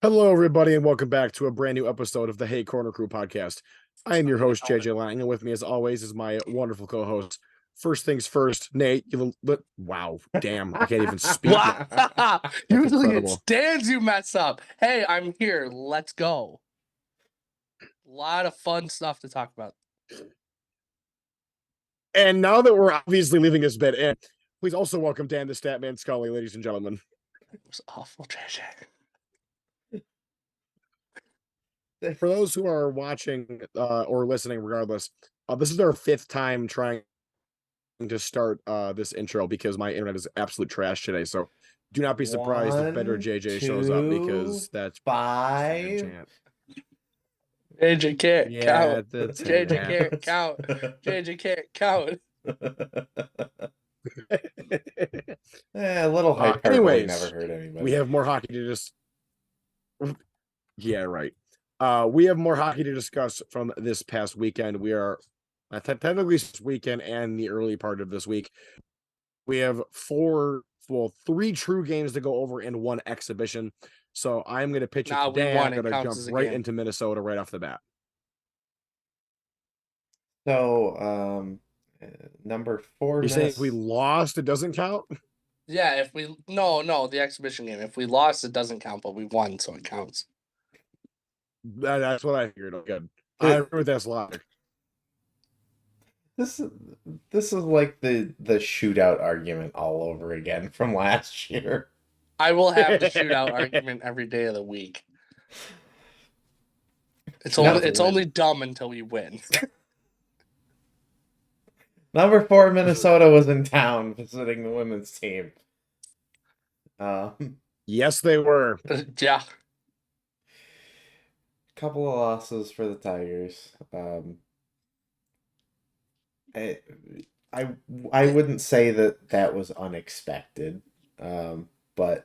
Hello, everybody, and welcome back to a brand new episode of the Hey Corner Crew podcast. I am your host, JJ Lang, and with me, as always, is my wonderful co-host. First things first, Nate. Wow, damn, I can't even speak. Wow. Usually it's incredible. Dan's you mess up. Hey, I'm here. Let's go. A lot of fun stuff to talk about. And now that we're obviously leaving this bit in, please also welcome Dan the Statman Scully, ladies and gentlemen. It was awful, JJ. For those who are watching or listening, regardless, this is our fifth time trying to start this intro because my internet is absolute trash today. So do not be surprised if better JJ shows up because that's 5. JJ can't count. that's JJ can't count. JJ can't count. A little hyperbole anyways, never hurt anybody. we have more hockey to just. Yeah, right. We have more hockey to discuss from this past weekend. We are technically this weekend and the early part of this week. We have three true games to go over in one exhibition. So I'm going to pitch it to Dan. I'm going to jump right into Minnesota right off the bat. So, number 4. You're saying if we lost, it doesn't count? Yeah, if we no, the exhibition game. If we lost, it doesn't count, but we won, so it counts. That's what I figured. Good. I agree with that logic. This is like the shootout argument all over again from last year. I will have the shootout argument every day of the week. It's only dumb until we win. Number 4, Minnesota was in town visiting the women's team. Yes, they were. Yeah. Couple of losses for the Tigers. I wouldn't say that was unexpected, but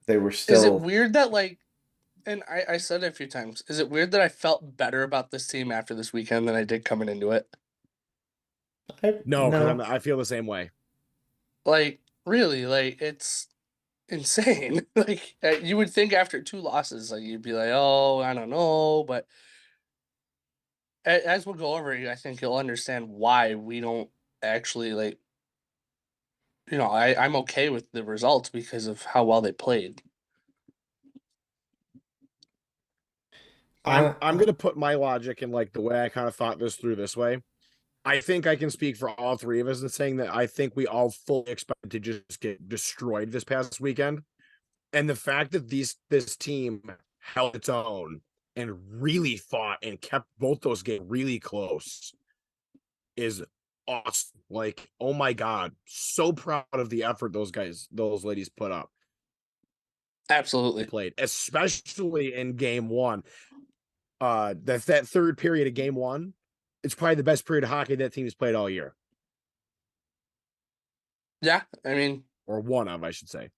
they were still. Is it weird that and I said it a few times. Is it weird that I felt better about this team after this weekend than I did coming into it? No, because I feel the same way. Really, it's insane. You would think after 2 losses, you'd be like, oh, I don't know, but as we'll go over, I think you'll understand why we don't actually I'm okay with the results because of how well they played. I'm going to put my logic in the way I kind of thought this through this way. I think I can speak for all three of us in saying that I think we all fully expected to just get destroyed this past weekend. And the fact that this team held its own and really fought and kept both those games really close is awesome. Oh my God, so proud of the effort those ladies put up. Absolutely. Played, especially in game one. That third period of game one, it's probably the best period of hockey that team has played all year. Yeah, I mean, or one of, I should say.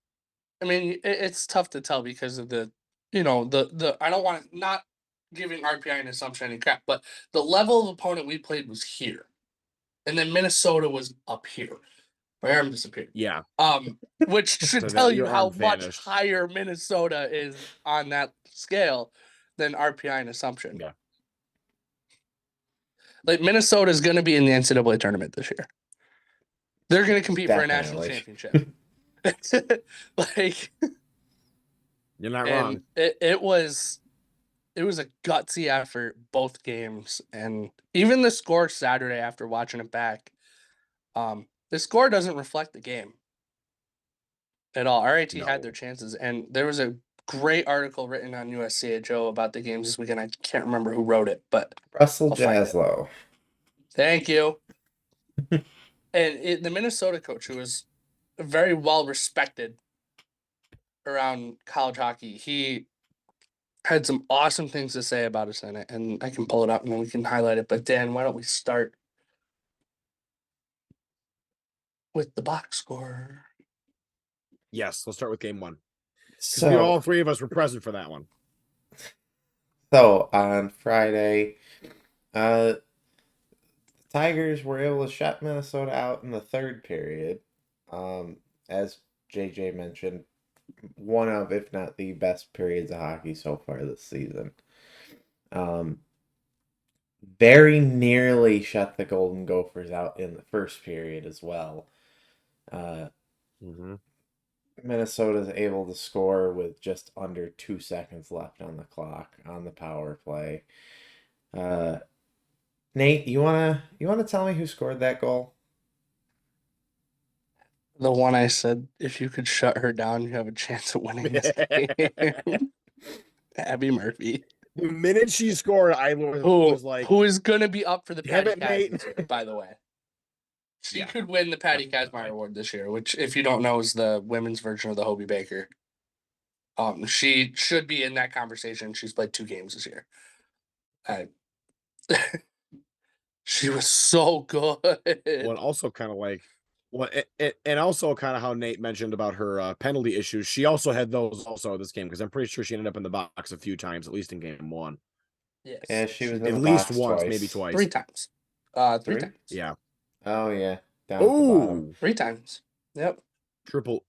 I mean, it's tough to tell because of the I don't want to not giving RPI an assumption any crap, but the level of opponent we played was here, and then Minnesota was up here. My arm disappeared. Yeah. Which should tell you how much higher Minnesota is on that scale than RPI and assumption. Yeah. Minnesota is going to be in the NCAA tournament this year. They're going to compete for a national championship. You're not wrong. It was a gutsy effort both games, and even the score Saturday after watching it back, the score doesn't reflect the game at all. RIT had their chances, and there was a great article written on USCHO about the games this weekend. I can't remember who wrote it, but Russell Jaslow. Thank you. And the Minnesota coach, who was very well respected around college hockey, he had some awesome things to say about us in it, and I can pull it up and then we can highlight it. But Dan, why don't we start with the box score? Yes, let's start with game one. So all three of us were present for that one. So on Friday, the Tigers were able to shut Minnesota out in the third period. As JJ mentioned, one of, if not the best periods of hockey so far this season. Very nearly shut the Golden Gophers out in the first period as well. Minnesota's able to score with just under 2 seconds left on the clock on the power play. Nate, you wanna tell me who scored that goal? The one I said, if you could shut her down, you have a chance of winning this game. Abby Murphy. The minute she scored, I was like, who is gonna be up for the damn Patty it, Nate. Kazmaier, by the way. She Yeah, could win the Patty definitely. Kazmaier Award this year, which, if you don't know, is the women's version of the Hobie Baker. She should be in that conversation. She's played 2 games this year. She was so good. Well, and also kind of like, and also kind of how Nate mentioned about her penalty issues. She also had those also this game because I'm pretty sure she ended up in the box a few times, at least in game 1. Yes. Yeah, she was in At the least box once, twice. maybe twice. 3 times. 3 times. Yeah. Oh yeah, down at the bottom. Oh, 3 times. Yep. triple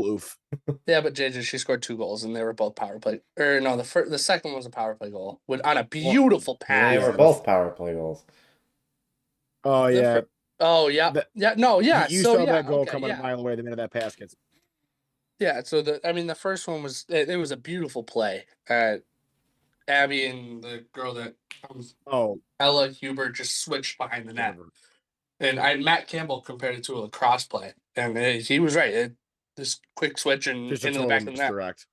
oof. Yeah, but JJ, she scored 2 goals, and they were both power play. Or no, the second one was a power play goal on a beautiful And they pass. were both power play goals. Oh yeah. Oh yeah, yeah, no, yeah. You So saw yeah, that goal okay, coming yeah, a mile away the minute that pass gets. yeah. So the first one was it was a beautiful play. Abby and the girl that Ella Huber just switched behind the net, and Matt Campbell compared it to a lacrosse play, and he was right. This quick switch and Just a into the total back of the net. misdirect.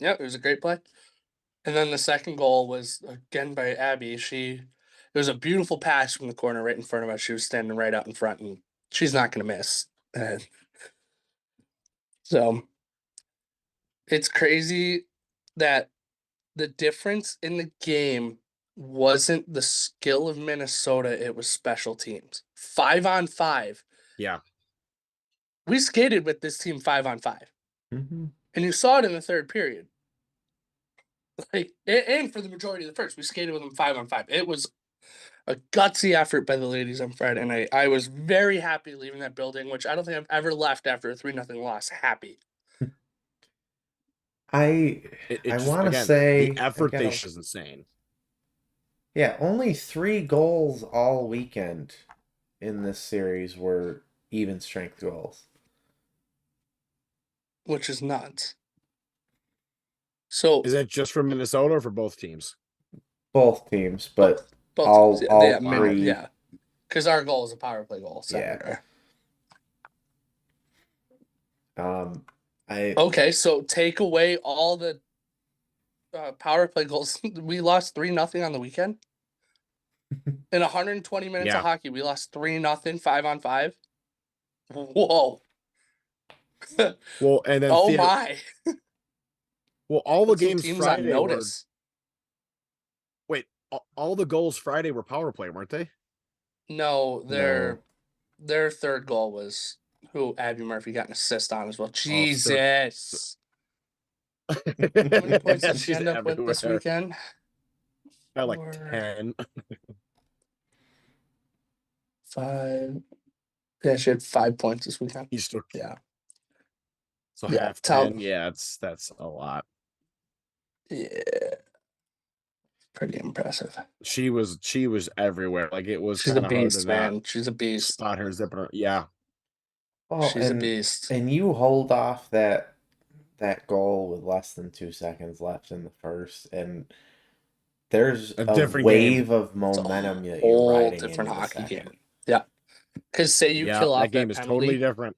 Yeah, it was a great play. And then the second goal was again by Abby. It was a beautiful pass from the corner right in front of us. She was standing right out in front, and she's not going to miss. So it's crazy that the difference in the game wasn't the skill of Minnesota, it was special teams. 5-on-5. Yeah. We skated with this team 5-on-5. Mm-hmm. And you saw it in the third period. And for the majority of the first, we skated with them 5-on-5. It was a gutsy effort by the ladies on Friday, and I was very happy leaving that building, which I don't think I've ever left after a 3-0 loss happy. I want to say the effort they is insane. Yeah, only 3 goals all weekend in this series were even strength goals, Which is nuts. So is that just for Minnesota or for both teams? Both teams, but both all teams, all 3. Yeah, because our goal is a power play goal. Yeah. Okay, so take away all the power play goals. We lost 3-0 on the weekend. In 120 minutes of hockey, we lost 3-0, 5-on-5. Whoa. Well, and then my. Well, all the games teams Friday on notice. Wait, all the goals Friday were power play, weren't they? No, their third goal was who Abby Murphy got an assist on as well. Jesus. How many points did she end up with this weekend? Like 10. 5. Yeah, she had 5 points this weekend. He's still So yeah, half 10. Yeah, that's a lot. Yeah. Pretty impressive. She was everywhere. Like it was kind of hard to man. She's a beast. Spot her zipping her. Yeah. Oh, she's a beast. And you hold off that goal with less than 2 seconds left in the first, and there's a wave of momentum that you're riding different into hockey the second. game. Yeah. Because say you kill off that game is penalty, totally different.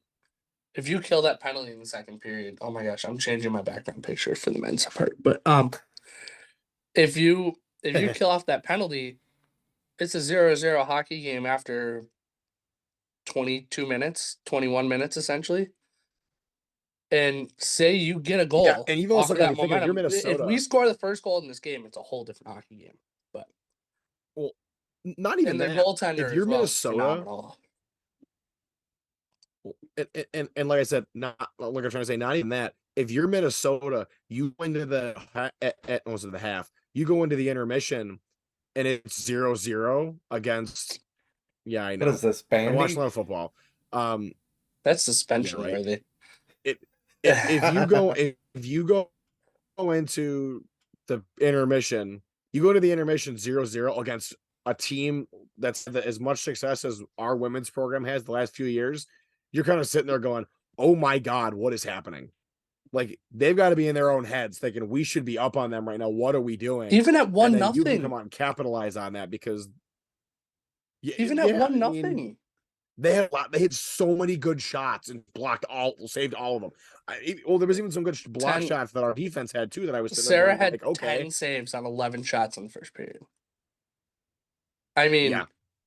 If you kill that penalty in the second period, oh my gosh, I'm changing my background picture for the men's part. But if you kill off that penalty, it's a 0-0 hockey game after 22 minutes, 21 minutes essentially. And say you get a goal. Yeah, and you've also got to think if you're Minnesota. If we score the first goal in this game, it's a whole different hockey game. But not even their goaltender. If you're Minnesota, phenomenal. And like I said, not like I'm trying to say, not even that. If you're Minnesota, you go into the half, you go into the intermission, and it's 0-0 against. Yeah, I know. What is this? Bandy? I watch a lot of football. That's suspension worthy. if you go into the intermission, you go to the intermission 0-0 against a team that's had as much success as our women's program has the last few years, you're kind of sitting there going, oh my God, what is happening? Like, they've got to be in their own heads thinking we should be up on them right now. What are we doing? Even at 1-0, and then you can come out and capitalize on that because even at 1-0. They had so many good shots and saved all of them. There was even some good block shots that our defense had too. That I was sitting there Sarah had like, okay, 10 saves on 11 shots in the first period. I mean,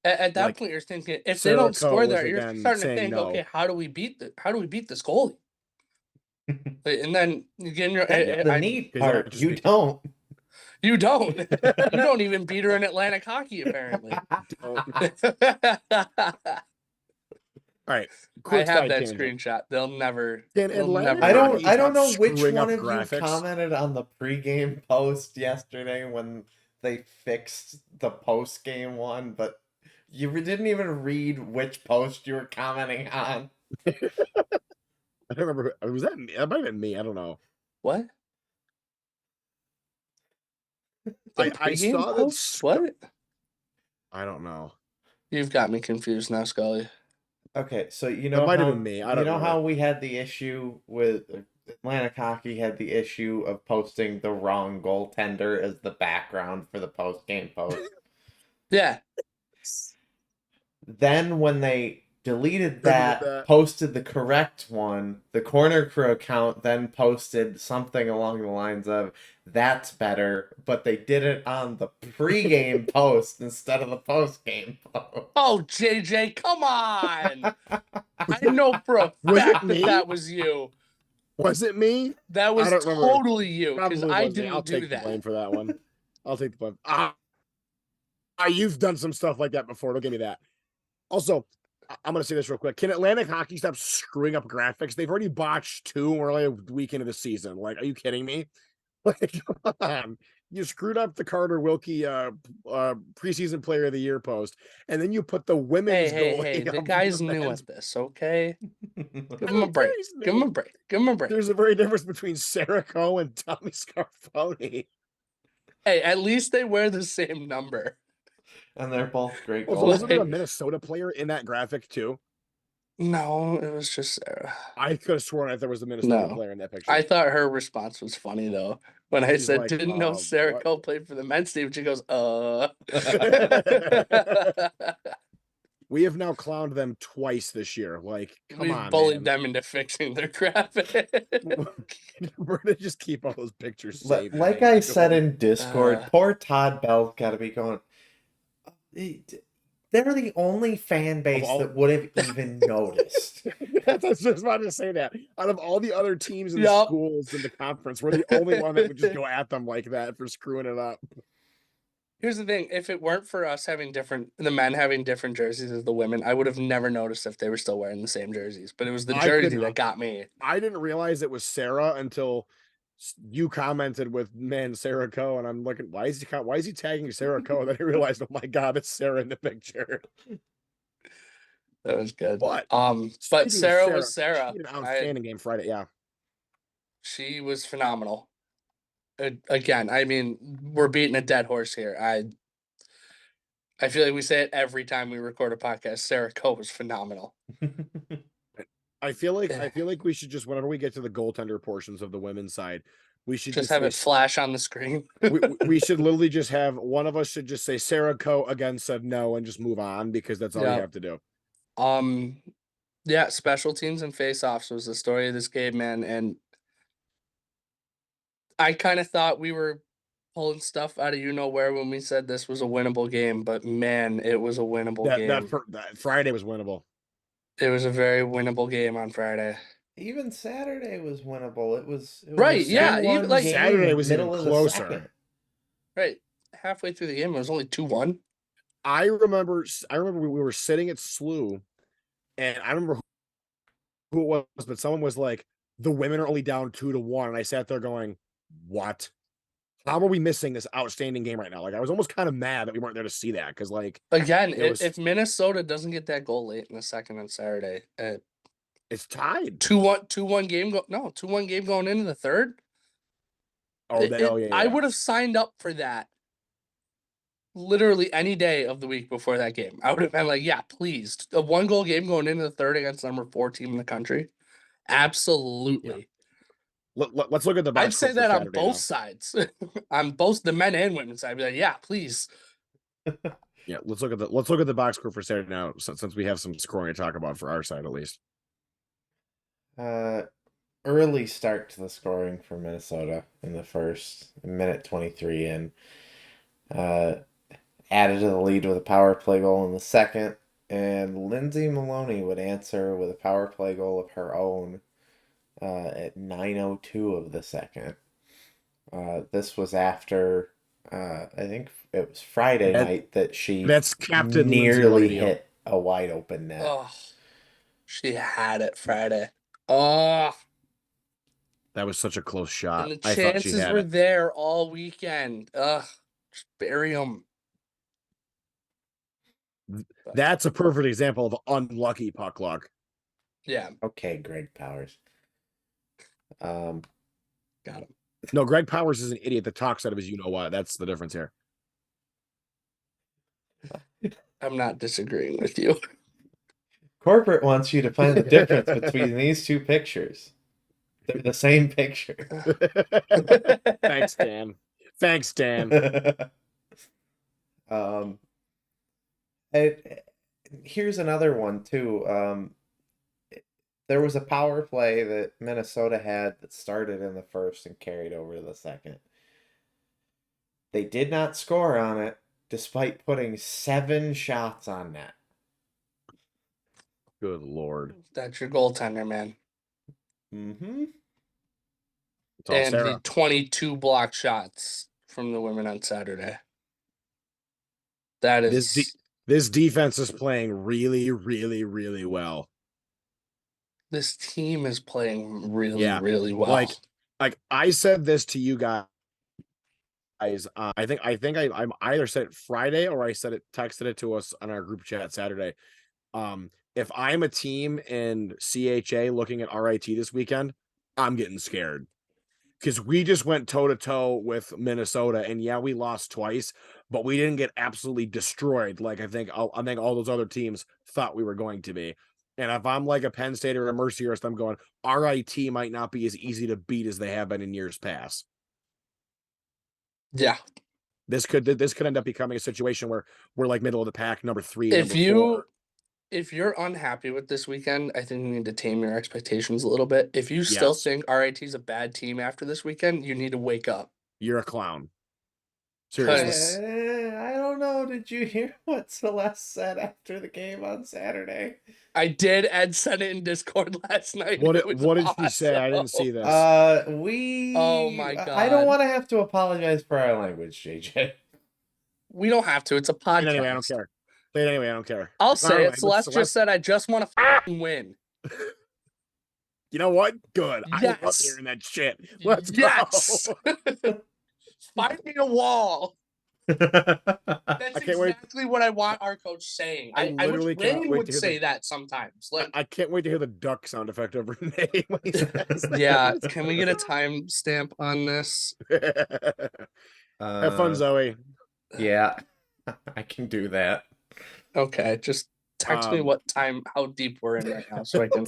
at that point, you're thinking if they don't score there, you're starting to think, okay, how do we beat this goalie? And then you get in your the neat part. You don't. You don't. You don't even beat her in Atlantic hockey, apparently. All right, I have that screenshot. They'll never. I don't know which one of you commented on the pregame post yesterday when they fixed the post-game one, but you didn't even read which post you were commenting on. I don't remember. Was that me? That might have been me. I don't know. What? I saw post? What? I don't know. You've got me confused now, Scully. Okay, so you know, might have been me. I don't know how we had the issue with Atlantic Hockey had the issue of posting the wrong goaltender as the background for the post-game post. Yeah. Then when they deleted that, posted the correct one, the Corner Crew account then posted something along the lines of, that's better, but they did it on the pre-game post instead of the post-game post. Oh, JJ, come on! I know for a fact that was you. Was it me? That was totally you, because I didn't do that. I'll take the blame for that one. I'll take the blame. You've done some stuff like that before. Don't give me that. Also, I'm going to say this real quick. Can Atlantic Hockey stop screwing up graphics? They've already botched 2 and we're only a week into the season. Like, are you kidding me? Like, come on. You screwed up the Carter Wilkie preseason player of the year post, and then you put the women's goal. Hey, the guy's new at this, okay? Give him a break. Give him a break. Give him a break. There's a very difference between Sarah Coe and Tommy Scarfoni. Hey, at least they wear the same number. And they're both great goals. Wasn't there a MinneSLUta player in that graphic too? No, it was just Sarah. I could have sworn that there was a MinneSLUta player in that picture. I thought her response was funny though. When I said, like, didn't know Sarah Coe played for the men's team, she goes, We have now clowned them twice this year. Like, come on, we bullied them into fixing their graphic. We're gonna just keep all those pictures saved. Like I said in Discord, poor Todd Bell's got to be going. They're the only fan base that would have even noticed. I was just about to say that. Out of all the other teams and schools in the conference, we're the only one that would just go at them like that for screwing it up. Here's the thing. If it weren't for us having the men having different jerseys as the women, I would have never noticed if they were still wearing the same jerseys. But it was the jersey that got me. I didn't realize it was Sarah until you commented with Sarah Coe, and I'm looking, why is he tagging Sarah Coe? And then I realized, oh my God, it's Sarah in the picture. That was good. But Sarah was Sarah. She had an outstanding game Friday, yeah. She was phenomenal. Again, I mean, we're beating a dead horse here. I feel like we say it every time we record a podcast. Sarah Coe was phenomenal. I feel like we should just, whenever we get to the goaltender portions of the women's side, we should just have it flash on the screen. we should literally just have one of us should just say Sarah Coe again said no and just move on, because that's all you have to do. Yeah, special teams and face-offs was the story of this game, man, and I kind of thought we were pulling stuff out of you-know-where when we said this was a winnable game, but man, it was a winnable game. That Friday was winnable. It was a very winnable game on Friday. Even Saturday was winnable. It was right, yeah. Even like Saturday was even closer. Right, halfway through the game, it was only 2-1. I remember we were sitting at SLU, and I remember who it was, but someone was like, "The women are only down 2-1," and I sat there going, "What? How are we missing this outstanding game right now?" Like, I was almost kind of mad that we weren't there to see that, because, like, again, if MinneSLUta doesn't get that goal late in the second on Saturday, It's tied. 2-1 game 2-1 game going into the third. Oh, yeah. I would have signed up for that literally any day of the week before that game. I would have been like, yeah, please. A 1-goal game going into the third against number 4 team in the country. Absolutely. Yeah. Let's look at the box. I'd say that on both sides. On both the men and women's side. I'd be like, yeah, please. Yeah, let's look at the box score for Saturday now, since we have some scoring to talk about for our side at least. Early start to the scoring for Minnesota in the first minute 23 in. Added to the lead with a power play goal in the second, and Lindsay Maloney would answer with a power play goal of her own at 9:02 of the second. This was after I think it was Friday night that that's Captain nearly hit a wide open net. Oh, she had it Friday. Oh, that was such a close shot. And the chances were there all weekend. Just bury them. That's a perfect example of unlucky puck luck. Yeah. Okay, Greg Powers. Got him. No, Greg Powers is an idiot that talks out of his you-know-what. That's the difference here. I'm not disagreeing with you. Corporate wants you to find the difference between these two pictures. They're the same picture. Thanks, Dan. Here's another one too. There was a power play that Minnesota had that started in the first and carried over to the second. They did not score on it, despite putting 7 shots on net. Good Lord. That's your goaltender, man. Mm-hmm. And the 22 block shots from the women on Saturday. That is... This defense is playing really, really, really well. This team is playing really well. Like I said this to you guys. I think I either said it Friday or I texted it to us on our group chat Saturday. If I'm a team in CHA looking at RIT this weekend, I'm getting scared. Because we just went toe-to-toe with Minnesota, and yeah, we lost twice, but we didn't get absolutely destroyed like I think all those other teams thought we were going to be. And if I'm like a Penn State or a Mercyhurst, I'm going, RIT might not be as easy to beat as they have been in years past. Yeah. This could end up becoming a situation where we're like middle of the pack, number 3. If you're unhappy with this weekend, I think you need to tame your expectations a little bit. If you still think RIT is a bad team after this weekend, you need to wake up. You're a clown. Seriously. I don't know. Did you hear what Celeste said after the game on Saturday? I did. Ed sent it in Discord last night. What did she say? I didn't see this. Oh my God. I don't want to have to apologize for our language, JJ. We don't have to. It's a podcast. Anyway, I don't care. Anyway, I don't care. I'll say it. Celeste just said, I just want to win. You know what? Good. Yes. I love hearing that shit. Let's go. Find me a wall. That's exactly what I want our coach saying. I wish Wayne would say that sometimes. Like, I can't wait to hear the duck sound effect of Renee when he says that. Yeah, can we get a time stamp on this? Have fun, Zoe. Yeah, I can do that. Okay, just text me how deep we're in right now so I can.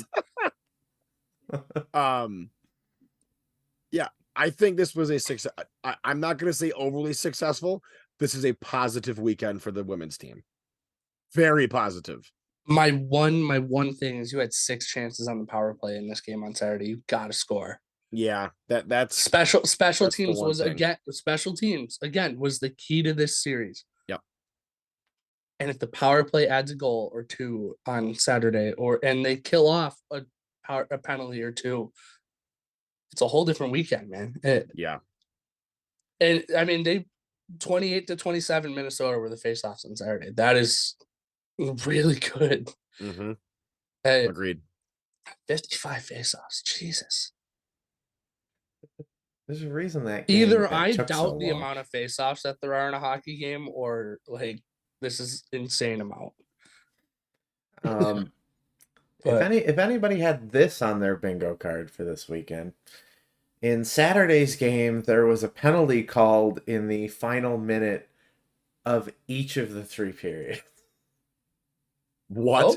Yeah, I think this was a success. I'm not going to say overly successful. This is a positive weekend for the women's team. Very positive. My one thing is you had 6 chances on the power play in this game on Saturday. You got to score. Yeah, that's special teams was again was the key to this series. Yep. And if the power play adds a goal or 2 on Saturday, and they kill off a penalty or 2, it's a whole different weekend, man. Yeah. And I mean, they 28-27 Minnesota were the faceoffs on Saturday. That is really good. Mm-hmm. Agreed. 55 faceoffs. Jesus. There's a reason that either I doubt the amount of faceoffs that there are in a hockey game, or like this is insane amount. If anybody had this on their bingo card for this weekend, in Saturday's game, there was a penalty called in the final minute of each of the 3 periods. What?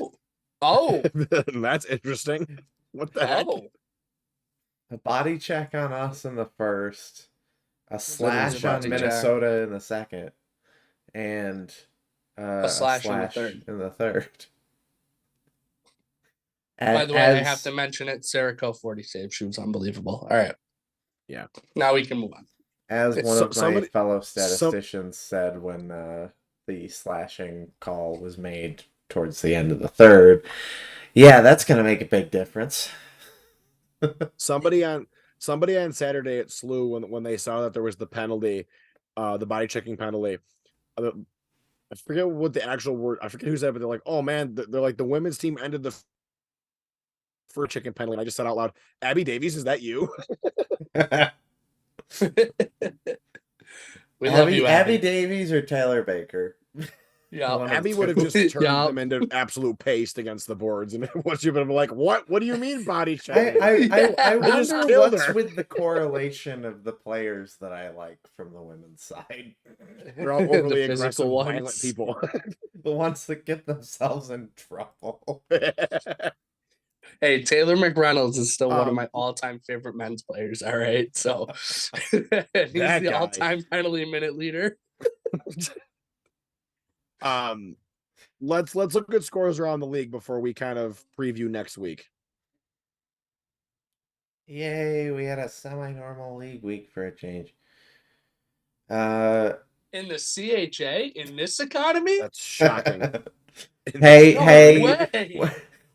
Oh. That's interesting. What the heck? A body check on us in the first, a slash a on body check. Minnesota in the second, and a slash in the third. By the way, I have to mention it. Sarah Co 40 save. She was unbelievable. All right. Yeah. Now we can move on. As one of my fellow statisticians said when the slashing call was made towards the end of the third, yeah, that's going to make a big difference. Somebody on Saturday at SLU when they saw that there was the penalty, the body checking penalty. I forget what the actual word. I forget who said, but they're like, "Oh man," they're like, "The women's team ended the for chicken penalty." And I just said out loud, "Abby Davies, is that you?" We love you, Abby Davies or Taylor Baker. Yeah, Abby would have just turned them into absolute paste against the boards, and once you've been like, "What? What do you mean body check?" I wonder what's with the correlation of the players that I like from the women's side. They're all overly aggressive, violent people. The ones that get themselves in trouble. Hey, Taylor McReynolds is still one of my all-time favorite men's players. All right, so he's the all-time penalty minute leader. Let's look at scores around the league before we kind of preview next week. Yay, we had a semi-normal league week for a change. In the CHA in this economy? That's shocking. Hey,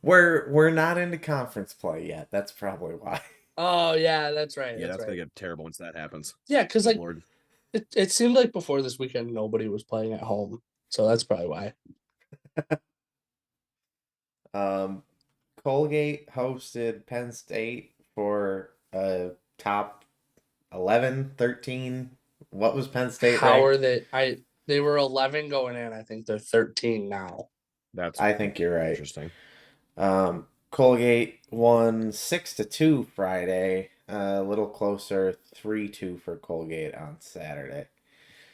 we're not into conference play yet. That's probably why. Oh yeah, that's right. Yeah, that's gonna get terrible once that happens. Yeah, because like it seemed like before this weekend nobody was playing at home, so that's probably why. Colgate hosted Penn State for a top 11, 13. What was Penn State? How are they? They were 11 going in. I think they're 13 now. I think you're right. Interesting. Colgate won 6-2 Friday. A little closer, 3-2 for Colgate on Saturday.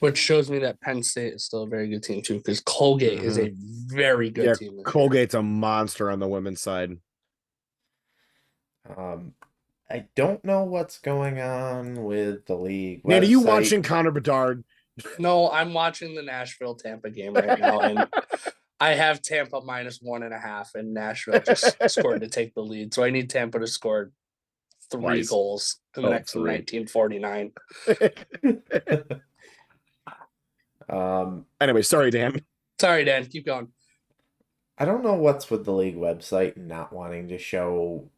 Which shows me that Penn State is still a very good team too, because Colgate is a very good team. Colgate's a monster on the women's side. I don't know what's going on with the league. Nate, are you watching Connor Bedard? No, I'm watching the Nashville-Tampa game right now, and I have Tampa -1.5, and Nashville just scored to take the lead. So I need Tampa to score 3 goals in the next 1949. Anyway, sorry, Dan. Sorry, Dan. Keep going. I don't know what's with the league website not wanting to show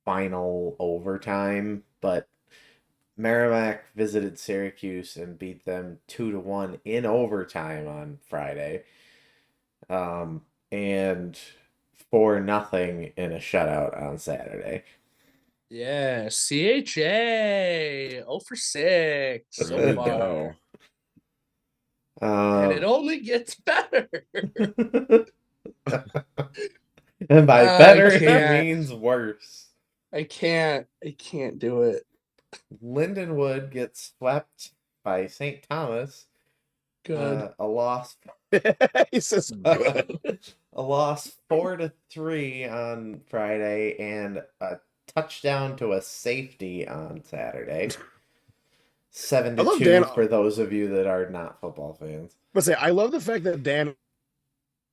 final overtime, but Merrimack visited Syracuse and beat them 2-1 in overtime on Friday. And 4-0 in a shutout on Saturday. Yeah, CHA 0 for 6 so far. And it only gets better. And by better, it means worse. I can't do it. Lindenwood gets swept by St. Thomas. Good. A loss. He says good. A loss 4-3 on Friday and a touchdown to a safety on Saturday. 7-2 for those of you that are not football fans. But I love the fact that Dan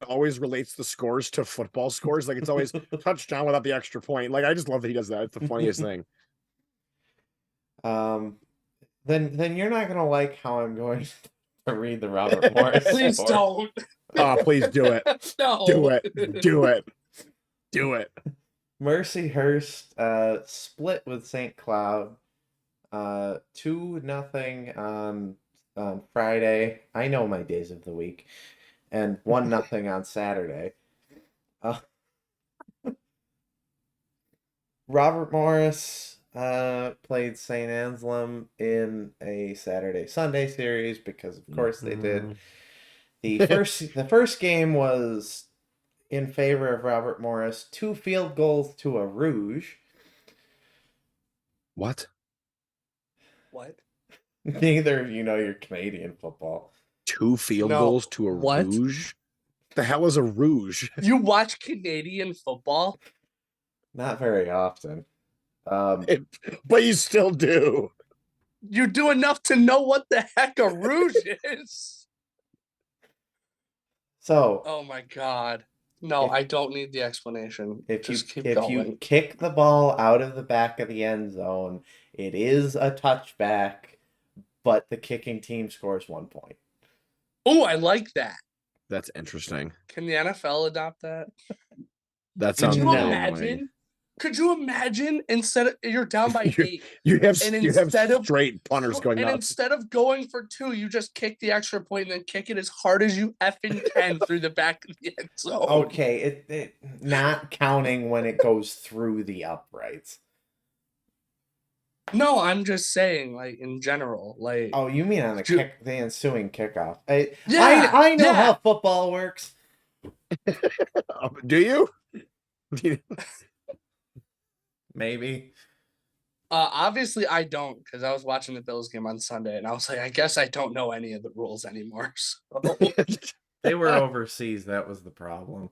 always relates the scores to football scores. Like it's always touchdown without the extra point. Like I just love that he does that. It's the funniest thing. Then you're not gonna like how I'm going to read the Robert Morris. Please don't. Oh, please do it. No. Do it. Do it. Do it. Mercyhurst split with St. Cloud. 2-0 on Friday. I know my days of the week. And 1-0 on Saturday. Robert Morris played St. Anselm in a Saturday-Sunday series because of course they did. The first game was in favor of Robert Morris, 2 field goals to a Rouge. What? What? Neither of you know your Canadian football. 2 field No, goals to a what? Rouge? The hell is a Rouge? You watch Canadian football? Not very often. But you still do. You do enough to know what the heck a Rouge is. So, Oh my god. No, I don't need the explanation. if Just keep you going. kick the ball out of the back of the end zone, it is a touchback, but the kicking team scores 1 point. Oh, I like that. That's interesting. Can the NFL adopt that? That sounds Could you really imagine? annoying. Could you imagine instead of you're down by 8 You have and you have instead of straight punters going and nuts. instead of going for 2, you just kick the extra point and then kick it as hard as you effing can through the back of the end zone. Okay, it not counting when it goes through the uprights. No, I'm just saying, like in general, like. Oh, you mean on the ensuing kickoff? Yeah, I know yeah. how football works. Do you? Maybe. Obviously I don't, because I was watching the Bills game on Sunday and I was like, I guess I don't know any of the rules anymore. So. They were overseas. That was the problem.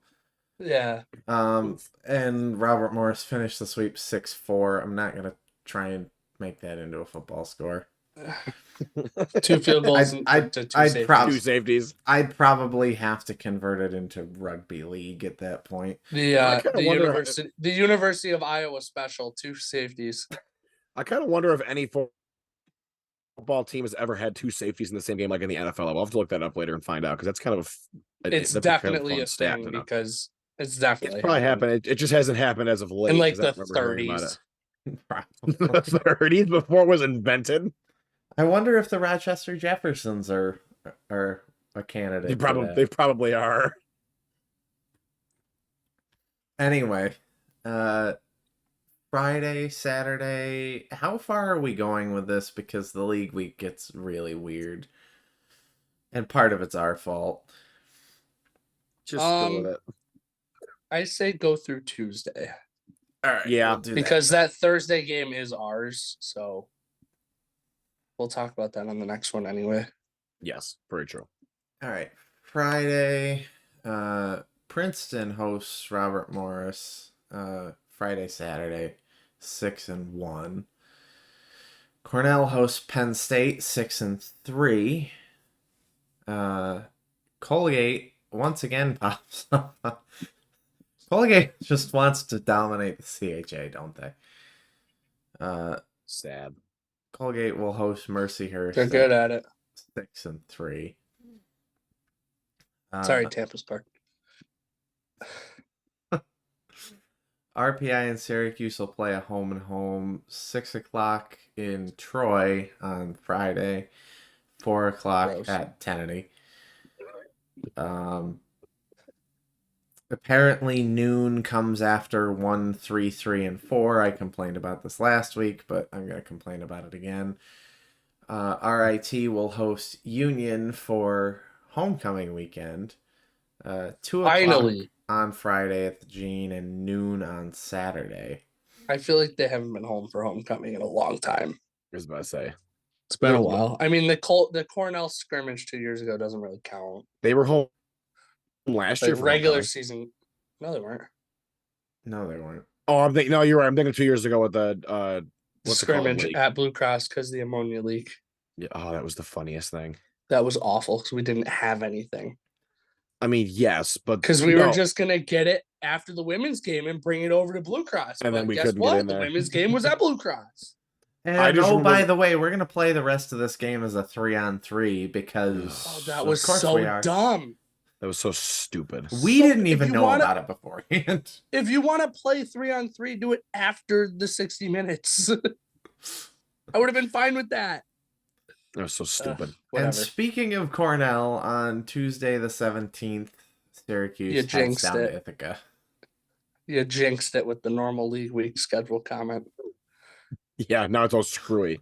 Yeah. And Robert Morris finished the sweep 6-4. I'm not gonna try and make that into a football score. 2 field goals to 2 safeties. I'd probably have to convert it into rugby league at that point. The University of Iowa special, 2 safeties. I kind of wonder if any football team has ever had 2 safeties in the same game, like in the NFL. I'll have to look that up later and find out, because that's kind of It's definitely a thing, because it's definitely probably happened. It just hasn't happened as of late. In like the 30s. The 30s, before it was invented. I wonder if the Rochester Jeffersons are a candidate. They probably are. Anyway, Friday, Saturday. How far are we going with this? Because the league week gets really weird, and part of it's our fault. Just go with it. I say go through Tuesday. All right, yeah, we'll do because that Thursday game is ours, so we'll talk about that on the next one anyway. Yes, very true. All right, Friday, Princeton hosts Robert Morris. Friday, Saturday, 6-1. Cornell hosts Penn State, 6-3. Colgate once again pops up. Colgate just wants to dominate the CHA, don't they? Sad. Colgate will host Mercyhurst. They're good at it. 6-3. Sorry, Tampa's Park. RPI and Syracuse will play a home and home 6:00 in Troy on Friday, 4:00 at Tennessee. Apparently noon comes after 1, 3, 3, and 4. I complained about this last week, but I'm going to complain about it again. RIT will host Union for homecoming weekend. 2:00 Finally on Friday at the Gene and noon on Saturday. I feel like they haven't been home for homecoming in a long time. I was about to say. It's been a while. I mean, the Cornell scrimmage 2 years ago doesn't really count. They were home last year for regular season. No, they weren't. No, they weren't. Oh, I'm thinking. No, you're right. I'm thinking 2 years ago with the scrimmage at Blue Cross because the ammonia leak. Yeah. Oh, that was the funniest thing. That was awful because we didn't have anything. I mean, yes, but because we were just gonna get it after the women's game and bring it over to Blue Cross. And then we guess couldn't what? get in The there. women's game was at Blue Cross. And by the way, we're gonna play the rest of this game as a 3-on-3 because that was so dumb. That was so stupid. We didn't even know about it beforehand. If you want to play 3-on-3, do it after the 60 minutes. I would have been fine with that. That was so stupid. And speaking of Cornell, on Tuesday the 17th, Syracuse heads down to Ithaca. You jinxed it with the normal league week schedule comment. Yeah, now it's all screwy.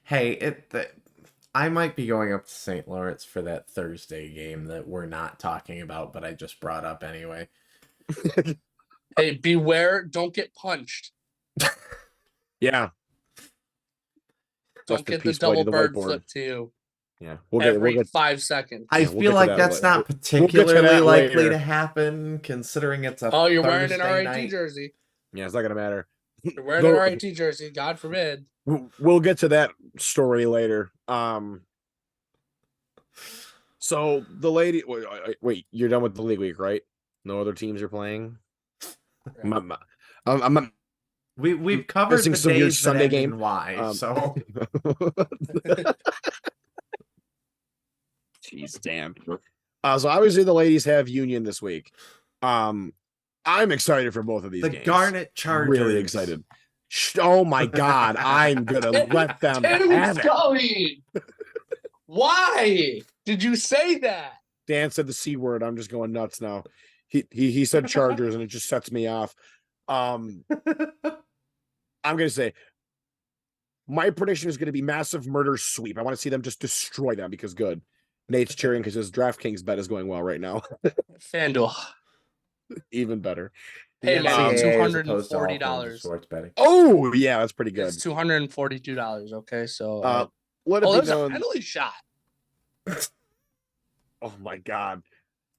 Hey, I might be going up to St. Lawrence for that Thursday game that we're not talking about, but I just brought up anyway. Hey, beware! Don't get punched. Yeah. Don't Rest in get the peace, Whitey double the bird whiteboard. flip to you Yeah. every 5 seconds. I Yeah, we'll feel get to like that that's later. not We'll get to particularly that likely later. to happen, considering it's a Oh, you're wearing an Thursday RIT night. jersey. Yeah, it's not gonna matter. You're wearing an RIT jersey. God forbid. We'll get to that story later. So the lady, wait, you're done with the league week, right? No other teams are playing. I'm We've covered missing the some weird days that Sunday end game. in Y, so Jeez, damn. So obviously the ladies have Union this week. I'm excited for both of these the games. Garnet Chargers. Really excited. Oh my god, I'm gonna let them Dan have it. Scully! Why did you say that? Dan said the C word. I'm just going nuts now. He said Chargers and it just sets me off. I'm gonna say my prediction is gonna be massive murder sweep. I want to see them just destroy them because good. Nate's cheering because his DraftKings bet is going well right now. FanDuel. Even better. Hey, The man, NCAA as opposed to all $240. forms of sports betting. Oh yeah, that's pretty good. It's $242. Okay, so Let it be there's a known. penalty shot. Oh my god.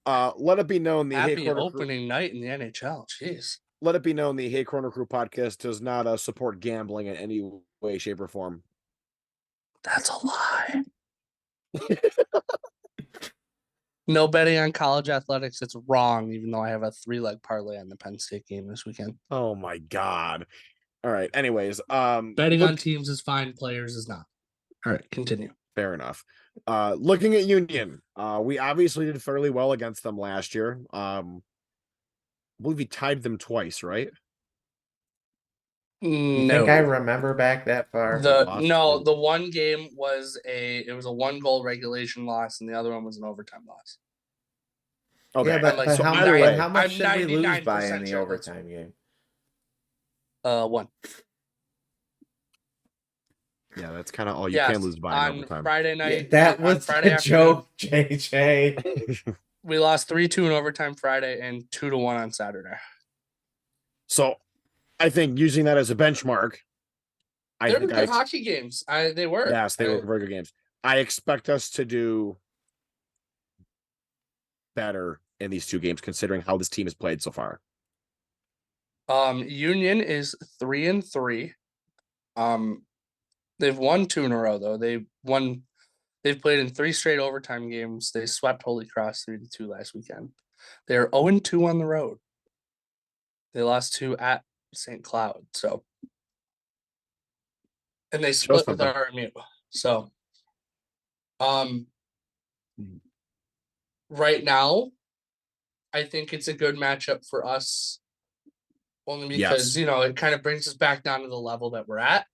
Let it be known the Hey Happy Corner opening night in the NHL. Jeez. Let it be known the Hey Corner Crew podcast does not support gambling in any way, shape, or form. That's a lie. No betting on college athletics. It's wrong, even though I have a 3-leg parlay on the Penn State game this weekend. Oh my god. All right. Anyways, Betting on teams is fine, players is not. All right, continue. Fair enough. Looking at Union, we obviously did fairly well against them last year. I believe we tied them twice, right? You No. think I remember back that far? The one game was a 1-goal regulation loss, and the other one was an overtime loss. Okay, yeah, but, so how much I'm should we lose by 99% in the sure overtime game? 1. Yeah, that's kind of all you can lose by in overtime. Friday night. That was a joke, JJ. We lost 3-2 in overtime Friday and 2-1 on Saturday. So, I think using that as a benchmark, They were good hockey games. They were. Yes, they were very good games. I expect us to do better in these two games, considering how this team has played so far. Union is 3-3. They've won 2 in a row though. They've played in 3 straight overtime games. They swept Holy Cross 3-2 last weekend. They're 0-2 on the road. They lost 2 at St. Cloud. So, and they split with RMU. So, right now, I think it's a good matchup for us. Only because, it kind of brings us back down to the level that we're at.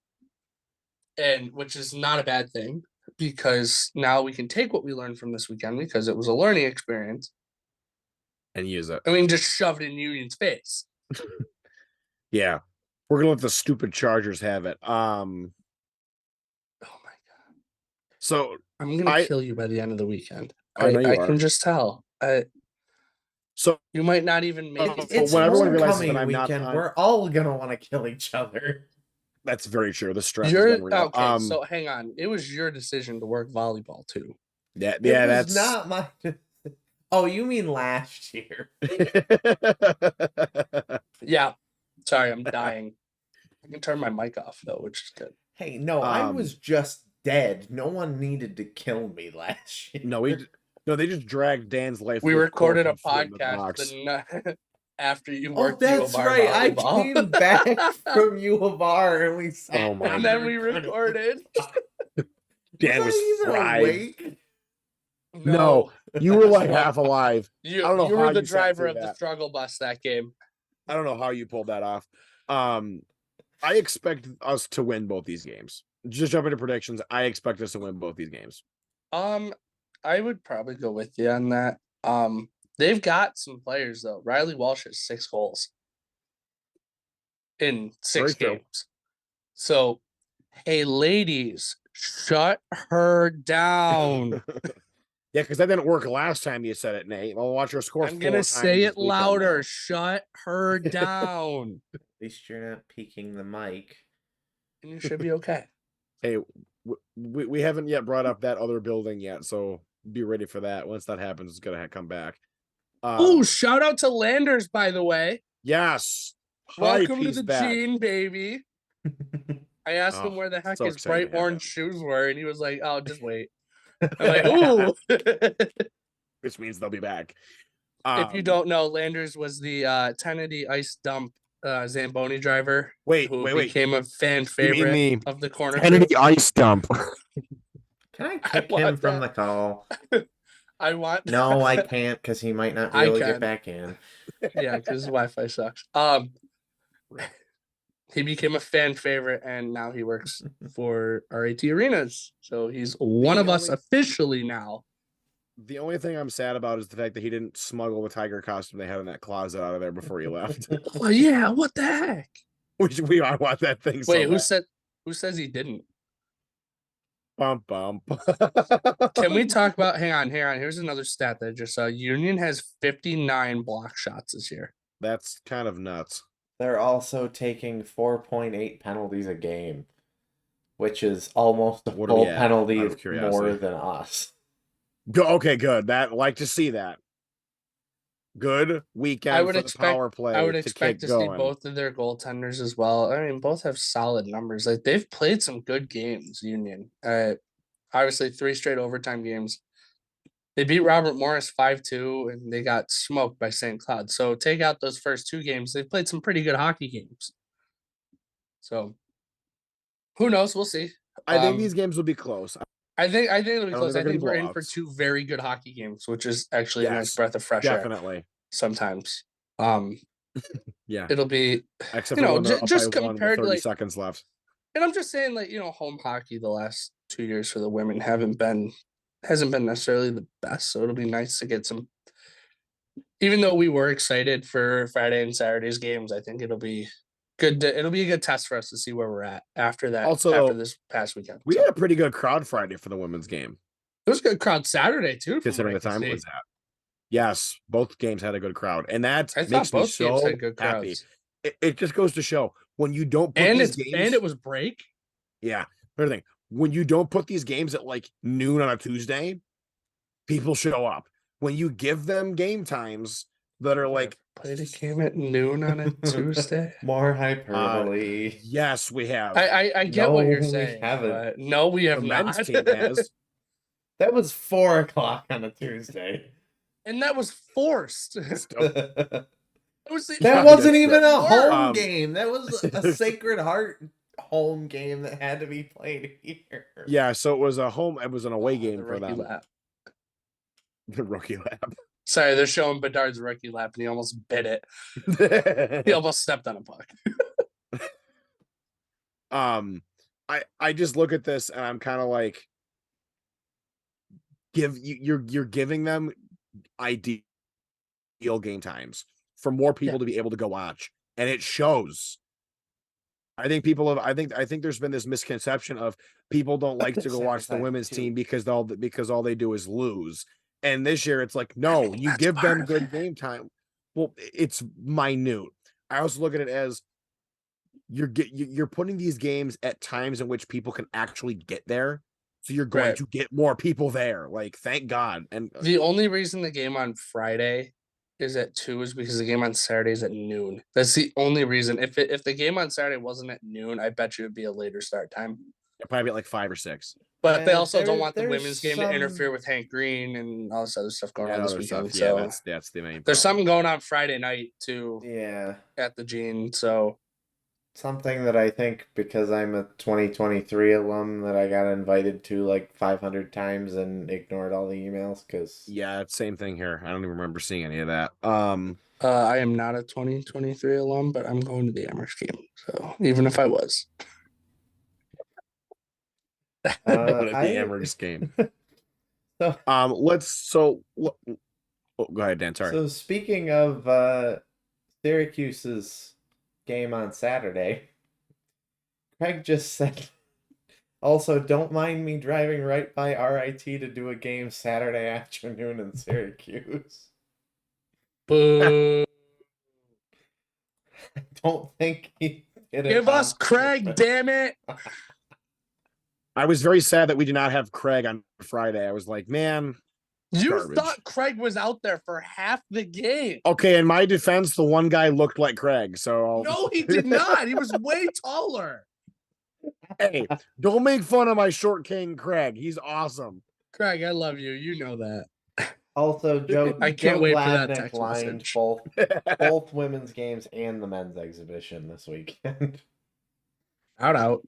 And which is not a bad thing, because now we can take what we learned from this weekend, because it was a learning experience, and use it. I mean, just shove it in Union's face. Yeah, we're gonna let the stupid Chargers have it. Oh my god! So I'm gonna kill you by the end of the weekend. I know you are. I can just tell. So you might not even make it. It's when everyone realizes that I'm weekend. We're all gonna want to kill each other. That's very true. The stress is unreal. Okay, so hang on. It was your decision to work volleyball too. Yeah, that's not my. Oh, you mean last year? Yeah. Sorry, I'm dying. I can turn my mic off though, which is good. Hey, no, I was just dead. No one needed to kill me last year. No, they just dragged Dan's life. We recorded a podcast after you worked. That's U of R right. volleyball. I came back from U of R and we sat and then we recorded. Dan was fried. Awake? No, you were like half alive. You were the driver of the struggle bus that game. I don't know how you pulled that off. I expect us to win both these games. Just jumping to predictions, I expect us to win both these games. I would probably go with you on that. They've got some players though. Riley Walsh has 6 goals in 6 games. So, hey, ladies, shut her down. Yeah, because that didn't work last time you said it, Nate. Well, watch her score. I'm 4 gonna times say this it weekend louder. now. Shut her down. At least you're not peeking the mic. And you should be okay. Hey, we haven't yet brought up that other building yet, so be ready for that. Once that happens, it's gonna come back. Oh, shout out to Landers, by the way. Yes. Welcome to He's the back. Gene, baby. I asked him Oh, where the heck so his excited to bright have orange him. shoes were, and he was like, "Oh, just wait." I'm like, "Ooh." Which means they'll be back. If you don't know, Landers was the Tennedy Ice Dump Zamboni driver who wait. became a fan You mean favorite the of the corner Kennedy crew. Ice Dump? Can I kick want him from that. the call? I want. No, I can't because he might not be I able to get can. back in. Yeah, because his Wi-Fi sucks. He became a fan favorite, and now he works for RAT Arenas. So he's one of us officially now. The only thing I'm sad about is the fact that he didn't smuggle the tiger costume they had in that closet out of there before he left. Well, yeah, what the heck? I want that thing. Wait, so who bad. who says he didn't? Bum bum. Can we talk about hang on. Here's another stat that I just saw. Union has 59 block shots this year. That's kind of nuts. They're also taking 4.8 penalties a game, which is almost a full penalty more than us. Okay, good. That like to see that. Good weekend I would for the power play. I would expect to see going. both of their goaltenders as well. I mean, both have solid numbers. Like they've played some good games, Union. Obviously 3 straight overtime games. They beat Robert Morris 5-2, and they got smoked by St. Cloud. So take out those first 2 games. They've played some pretty good hockey games. So who knows? We'll see. I think these games will be close. I think it'll be close. I think we're in blowouts. for 2 very good hockey games, which is actually a nice breath of fresh air. Sometimes. Yeah. It'll be except for when they're just up by 1 with compared 30 to like seconds left. And I'm just saying, like, home hockey the last 2 years for the women hasn't been necessarily the best. So it'll be nice to get some. Even though we were excited for Friday and Saturday's games, I think it'll be good. It'll be a good test for us to see where we're at after that. Also, after this past weekend, we had a pretty good crowd Friday for the women's game. It was a good crowd Saturday too, considering the time it was at. Yes, both games had a good crowd, and that makes me so happy. It just goes to show when you don't put these games, and it was break. Yeah, another thing, when you don't put these games at like noon on a Tuesday, people show up. When you give them game times that are like played a game at noon on a Tuesday. More hyperbole. Yes, we have. I get what you're saying. But no, we have not. Men's team has. That was 4 o'clock on a Tuesday. And that was forced. That That wasn't even a home game. That was a Sacred Heart home game that had to be played here. Yeah, so it was an away game for them. Lap. The rookie lap. Sorry, they're showing Bedard's rookie lap, and he almost bit it. He almost stepped on a puck. I just look at this and I'm kind of like, you're giving them ideal game times for more people to be able to go watch, and it shows. I think there's been this misconception of people don't like to go watch the women's team because all they do is lose. And this year it's like, no, you give them good game time. Well, it's minute. I also look at it as you're putting these games at times in which people can actually get there. So you're going to get more people there. Like, thank God. And the only reason the game on Friday is at 2 is because the game on Saturday is at noon. That's the only reason. If the game on Saturday wasn't at noon, I bet you it'd be a later start time. Probably at like 5 or 6. But they also don't want the women's game to interfere with Hank Green and all this other stuff going on this weekend. So that's the main. There's something going on Friday night too. Yeah, at the Gene. So something that I think, because I'm a 2023 alum, that I got invited to like 500 times and ignored all the emails because. Yeah, it's same thing here. I don't even remember seeing any of that. I am not a 2023 alum, but I'm going to the Amherst game. So even if I was. The Amherst game. Go ahead, Dan. Sorry. So speaking of Syracuse's game on Saturday, Craig just said Also, don't mind me driving right by RIT to do a game Saturday afternoon in Syracuse. Boo. I don't think he did it. Give us Craig, damn it. I was very sad that we did not have Craig on Friday. I was like, man, You garbage. thought Craig was out there for half the game. Okay, in my defense, the one guy looked like Craig. So No, he did not. He was way taller. Hey, don't make fun of my short king, Craig. He's awesome. Craig, I love you. You know that. Also, Joe, I can't Joe wait for that Gladnick text lined message. both women's games and the men's exhibition this weekend. Out.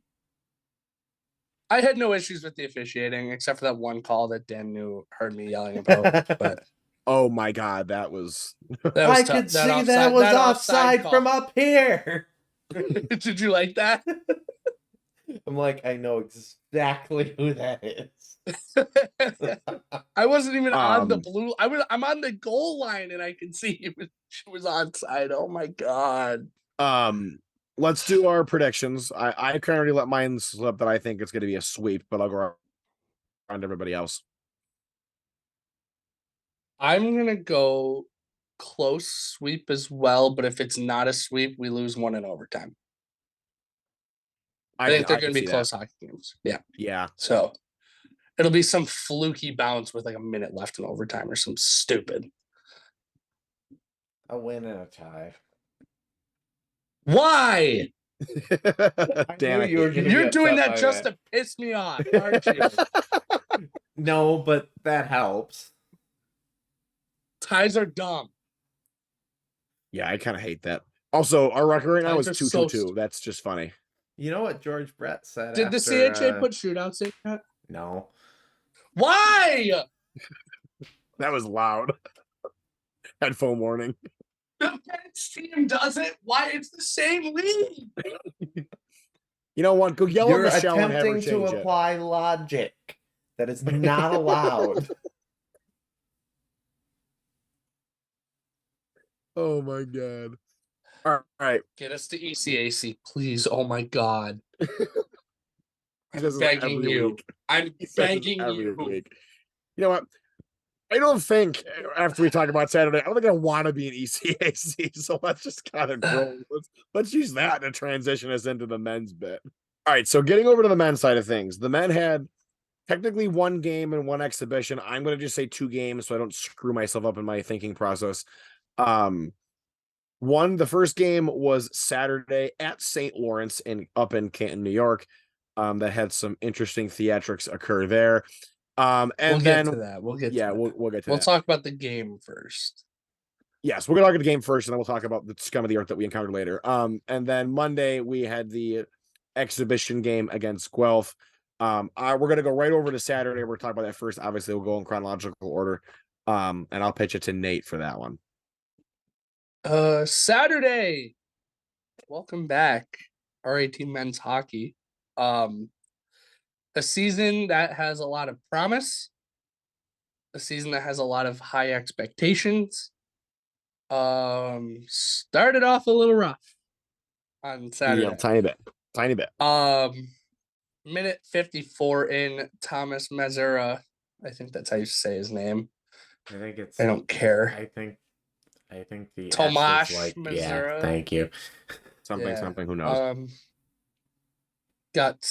I had no issues with the officiating except for that one call that Dan heard me yelling about. But Oh my god, that was I could see that was offside from up here. Did you like that? I'm like, I know exactly who that is. I wasn't even on the blue. I'm on the goal line and I can see she was onside. Oh my god. Let's do our predictions. I can already let mine slip that I think it's going to be a sweep, but I'll go around everybody else. I'm gonna go close sweep as well, but if it's not a sweep, we lose one in overtime. I think they're going to be close hockey games. Yeah. So it'll be some fluky bounce with like a minute left in overtime or some stupid. A win and a tie. Why? Damn it. You're doing that just to piss me off, aren't you? No, but that helps. Ties are dumb. Yeah, I kind of hate that. Also, our record right now is 2-2-2. That's just funny. You know what George Brett said? Did the CHA put shootouts in yet? No. Why? That was loud. Headphone warning. The Pens team does it. Why? It's the same league. You know what? Go yell You're at Michelle and have her attempting to change apply logic that is not allowed. Oh my god. All right. Get us to ECAC, please. Oh my god. I'm begging you. I'm begging you. Week. You know what? I don't think after we talk about Saturday, I don't think I want to be an ECAC. So let's just kind of go. Let's use that to transition us into the men's bit. All right. So getting over to the men's side of things, the men had technically one game and one exhibition. I'm going to just say 2 games so I don't screw myself up in my thinking process. The first game was Saturday at St. Lawrence up in Canton, New York. That had some interesting theatrics occur there. And we'll then get to that. We'll get to that. we'll get to that. We'll talk about the game first. Yes, we're gonna talk about the game first, and then we'll talk about the scum of the earth that we encountered later. And then Monday we had the exhibition game against Guelph. We're gonna go right over to Saturday. We're talking about that first. Obviously, we'll go in chronological order. And I'll pitch it to Nate for that one. Saturday. Welcome back, RAT men's hockey. A season that has a lot of promise. A season that has a lot of high expectations. Started off a little rough on Saturday. Yeah, tiny bit. Minute 54 in, Thomas Mazura. I think that's how you say his name. I think it's. I don't care. I think the Tomasz like, Mazura. Yeah, thank you. Something. Who knows? Got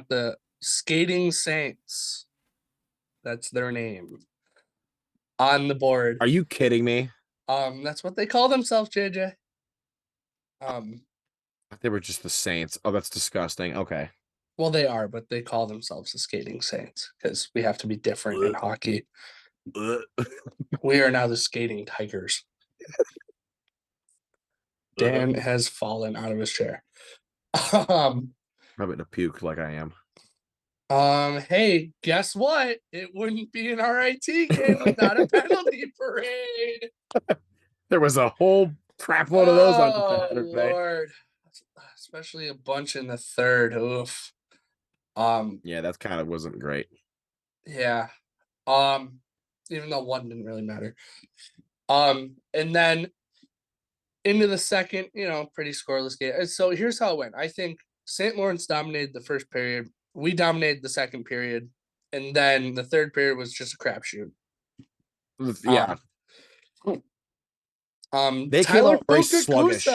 the Skating Saints. That's their name. On the board. Are you kidding me? That's what they call themselves, JJ. They were just the Saints. Oh, that's disgusting. Okay. Well, they are, but they call themselves the Skating Saints because we have to be different in hockey. We are now the Skating Tigers. Dan has fallen out of his chair. Probably to puke like I am. Hey, guess what? It wouldn't be an RIT game without a penalty parade. There was a whole crap load of those on Saturday. Lord. Especially a bunch in the third. Oof. Yeah, that kind of wasn't great. Yeah. Even though one didn't really matter. And then into the second, pretty scoreless game. And so here's how it went. I think St. Lawrence dominated the first period. we dominated the second period, and then the third period was just a crapshoot. Yeah. They came Tyler out very sluggish.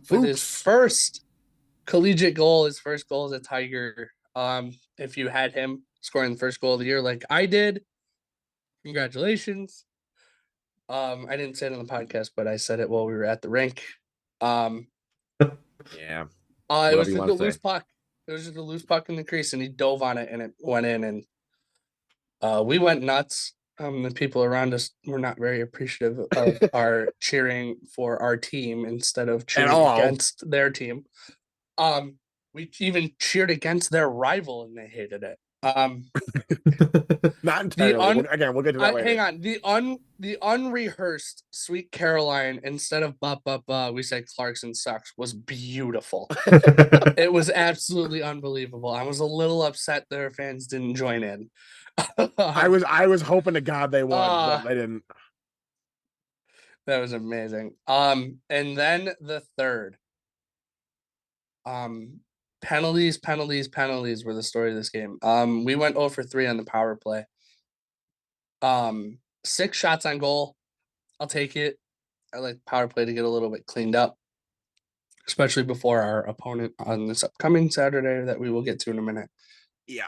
With his first collegiate goal, his first goal as a Tiger. If you had him scoring the first goal of the year like I did, congratulations. I didn't say it on the podcast, but I said it while we were at the rink. Yeah. It was just a loose puck. It was just a loose puck in the crease, and he dove on it, and it went in, and we went nuts. The people around us were not very appreciative of our cheering for our team instead of cheering against their team. We even cheered against their rival, and they hated it. Not entirely. Again, we'll get to that later. Hang on. The unrehearsed Sweet Caroline, instead of ba, we said Clarkson sucks, was beautiful. It was absolutely unbelievable. I was a little upset their fans didn't join in. I was hoping to God they would, but they didn't. That was amazing. And then the third. Penalties were the story of this game. We went 0 for 3 on the power play. 6 shots on goal. I'll take it. I like power play to get a little bit cleaned up, especially before our opponent on this upcoming Saturday that we will get to in a minute. Yeah.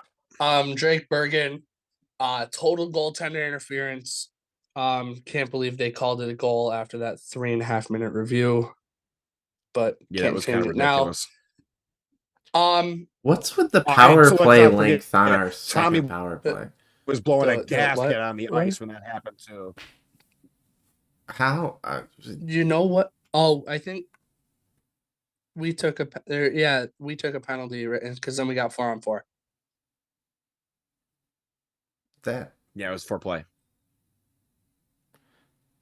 Drake Bergen, total goaltender interference. Can't believe they called it a goal after that 3.5 minute review. But yeah, can't it was change kind of it ridiculous. Now. What's with the power play length on our Tommy second power play? Was blowing a gasket on the ice when that happened too. How? You know what? Oh, I think we took a penalty because then we got 4-on-4. That it was 4-play.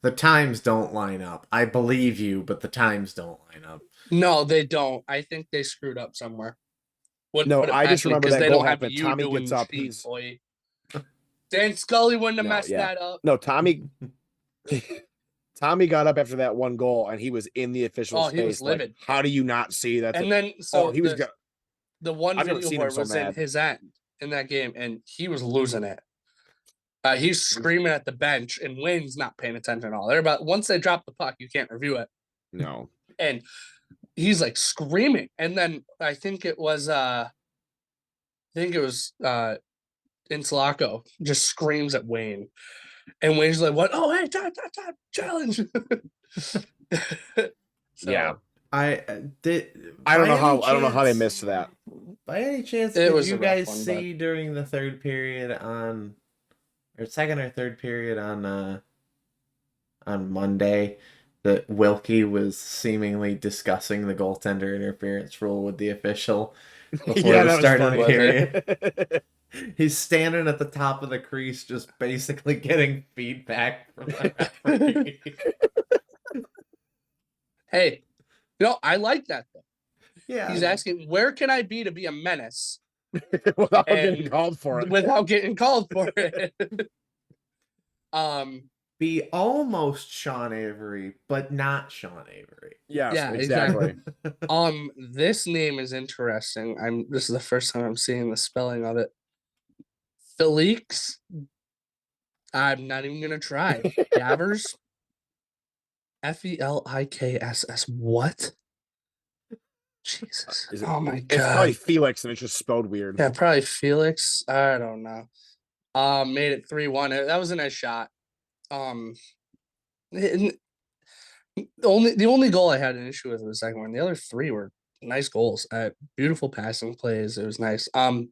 The times don't line up. I believe you, but the times don't line up. No, they don't. I think they screwed up somewhere. I just remember that goal happened. Tommy gets up. Dan Scully wouldn't have messed that up. No, Tommy got up after that one goal, and he was in the official's face. He was livid. Like, how do you not see that? And then he was the one video board was in his end in that game, and he was losing it. He's screaming at the bench, and Wayne's not paying attention at all. They're once they drop the puck, you can't review it. No. And he's like screaming, and then I think it was MinneSLUta just screams at Wayne, and Wayne's like, "What? Oh, hey, time, challenge!" Yeah, I don't know how they missed that. By any chance, did you guys see during the third period second or third period on Monday that Wilkie was seemingly discussing the goaltender interference rule with the official before the start of the period? He's standing at the top of the crease, just basically getting feedback from the referee. Hey, I like that though. Yeah, he's asking, "Where can I be to be a menace?" Without getting called for it. Be almost Sean Avery, but not Sean Avery. Yes, yeah, exactly. This name is interesting. This is the first time I'm seeing the spelling of it. Felix. I'm not even gonna try. Gavers. Felikss. What? Jesus. Oh my God. It's probably Felix and it's just spelled weird. Yeah, probably Felix. I don't know. Made it 3-1. That was a nice shot. The only goal I had an issue with was the second one. The other 3 were nice goals. Beautiful passing plays. It was nice. And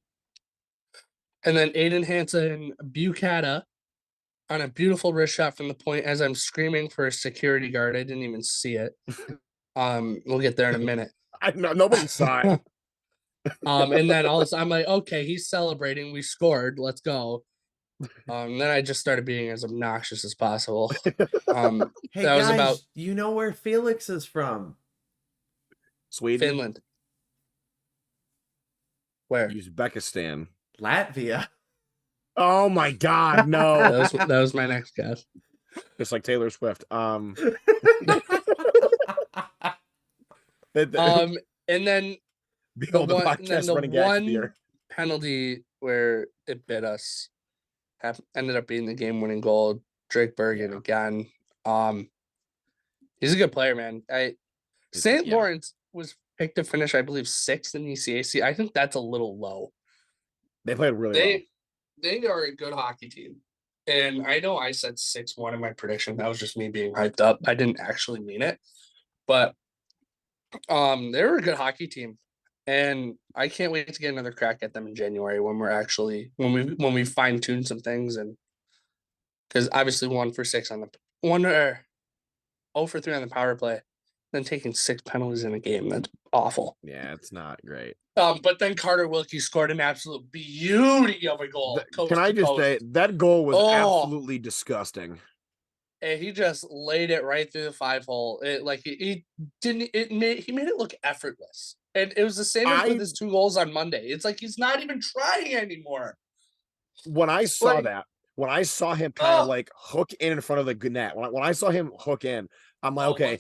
then Aiden Hansen Bucata on a beautiful wrist shot from the point as I'm screaming for a security guard. I didn't even see it. We'll get there in a minute. Nobody saw it. And then all this, I'm like, okay, he's celebrating. We scored. Let's go. Then I just started being as obnoxious as possible. Hey that guys, was about. You know where Felix is from? Sweden, Finland. Where? Uzbekistan. Latvia. Oh my God, no! that was my next guess. Just like Taylor Swift. And then the podcast running gag here. Penalty where it bit us ended up being the game-winning goal. Drake Bergen again. He's a good player, man. St. Lawrence was picked to finish, I believe, 6th in the ECAC. I think that's a little low. They played really well. They are a good hockey team. And I know I said 6-1 in my prediction. That was just me being hyped up. I didn't actually mean it. But they were a good hockey team. And I can't wait to get another crack at them in January when we're actually when we fine tune some things, and because obviously 1 for 6 on the 0 for 3 on the power play, then taking 6 penalties in a game. That's awful. Yeah, it's not great. But then Carter Wilkie scored an absolute beauty of a goal. Can I just say that goal was absolutely disgusting. And he just laid it right through the 5-hole. He made it look effortless. And it was the same with his 2 goals on Monday. It's like he's not even trying anymore. When I saw that, when I saw him kind of like hook in front of the net, when I saw him hook in, I'm like, okay,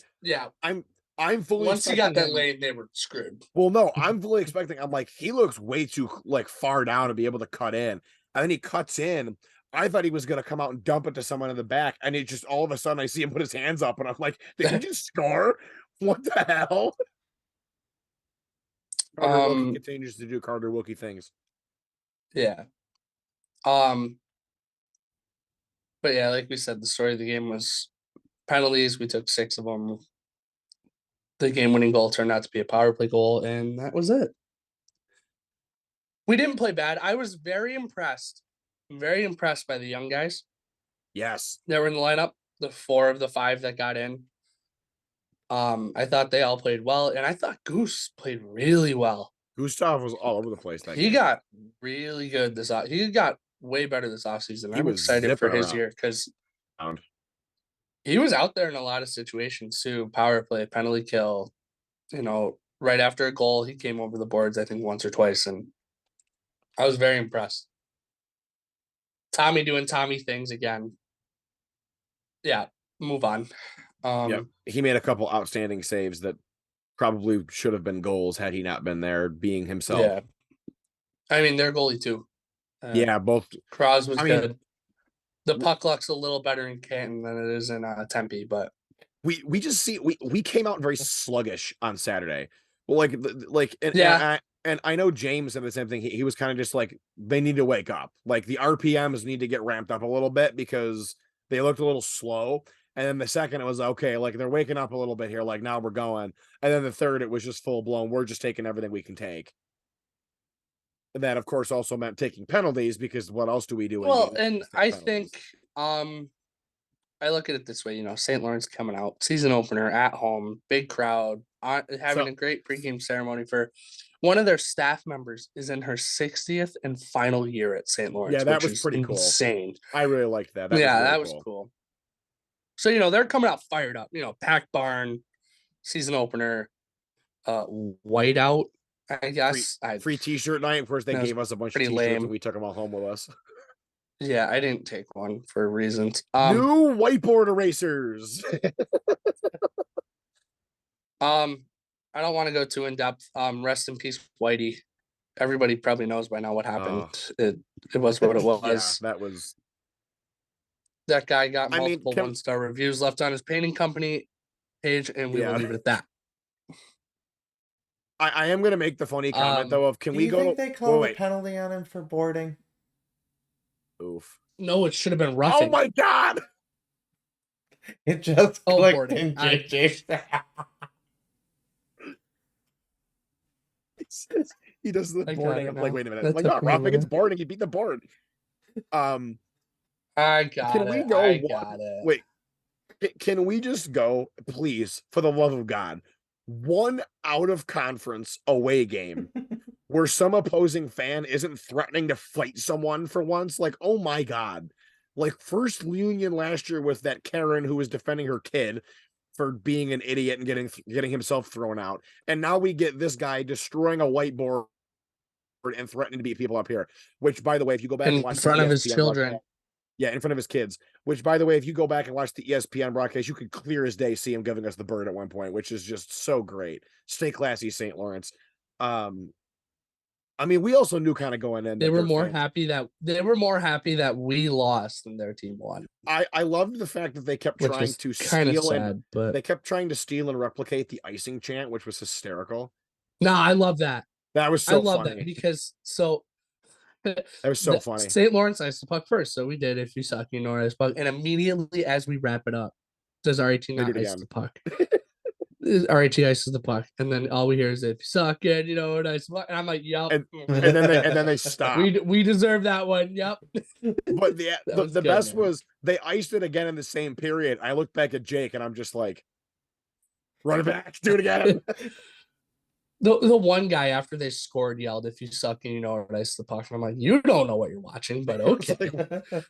I'm fully. Once he got that lane, they were screwed. Well, no, I'm fully expecting. I'm like, he looks way too like far down to be able to cut in, and then he cuts in. I thought he was going to come out and dump it to someone in the back, and it just all of a sudden I see him put his hands up, and I'm like, did he just score? What the hell? Carter Wilkie continues to do Carter Wilkie things. Yeah. But yeah, like we said, the story of the game was penalties. We took 6 of them. The game-winning goal turned out to be a power play goal, and that was it. We didn't play bad. I was very impressed by the young guys. Yes. That were in the lineup, the 4 of the 5 that got in. I thought they all played well, and I thought Goose played really well. Gustav was all over the place. He got really good he got way better this offseason. I'm excited for his year because he was out there in a lot of situations too. Power play, penalty kill. Right after a goal, he came over the boards, I think, once or twice, and I was very impressed. Tommy doing Tommy things again. Yeah, move on. He made a couple outstanding saves that probably should have been goals had he not been there being himself. Yeah. I mean, their goalie too. Both. Cross was good. The puck luck's a little better in Canton than it is in Tempe, but we just see we came out very sluggish on Saturday. Well, and I know James said the same thing. He was kind of just like, they need to wake up. Like the RPMs need to get ramped up a little bit because they looked a little slow. And then the second it was okay, like they're waking up a little bit here, like now we're going. And then the third, it was just full blown. We're just taking everything we can take. And that, of course, also meant taking penalties because what else do we do? Well, and I think I look at it this way, St. Lawrence coming out, season opener at home, big crowd, having a great pregame ceremony for one of their staff members is in her 60th and final year at St. Lawrence. Yeah, that was pretty insane. Cool. I really liked that. That was cool. So, they're coming out fired up, packed barn, season opener, whiteout, I guess. Free t-shirt night. Of course, they gave us a bunch of t-shirts and we took them all home with us. Yeah, I didn't take one for reasons. New whiteboard erasers. I don't want to go too in depth. Rest in peace, Whitey. Everybody probably knows by now what happened. It was what it was. Yeah, that was. That guy got multiple 1-star reviews left on his painting company page, and we will leave it at that. I am gonna make the funny comment though of can we go? Do you think they called a penalty on him for boarding? Oof. No, it should have been roughing. Oh my god! It just clicked in JJ. He does the boarding. I'm like, wait a minute. I'm like, not roughing, it's boarding. He beat the board. I got it. Wait. Can we just go, please, for the love of God, one out of conference away game where some opposing fan isn't threatening to fight someone for once? Like, oh my God. Like First Union last year with that Karen who was defending her kid for being an idiot and getting himself thrown out. And now we get this guy destroying a whiteboard and threatening to beat people up here, which, by the way, if you go back and watch in front of his children. Yeah, in front of his kids, which, by the way, if you go back and watch the ESPN broadcast, you could clear as day see him giving us the bird at one point, which is just so great. Stay classy, St. Lawrence. I mean, we also knew kind of going in. They that were their more fans- happy that we lost than their team won, I loved the fact that they kept which trying was to kind of steal sad. and But they kept trying to steal and replicate the icing chant, which was hysterical. no, I love that. That was I so love funny. that because That was so funny. St. Lawrence iced the puck first, so we did. If you suck, you know ice puck, and immediately as we wrap it up, does RAT They not did ice again. the puck? RAT ices the puck, and then all we hear is if you suck it, you know, ice the puck. And I'm like, yep. And then they stopped. We deserve that one. Yep. But the good, best man. was they iced it again in the same period. I looked back at Jake and I'm just like, run it back, do it again. The one guy after they scored yelled, "If you suck and you know it, ice the puck." And I'm like, you don't know what you're watching, but okay.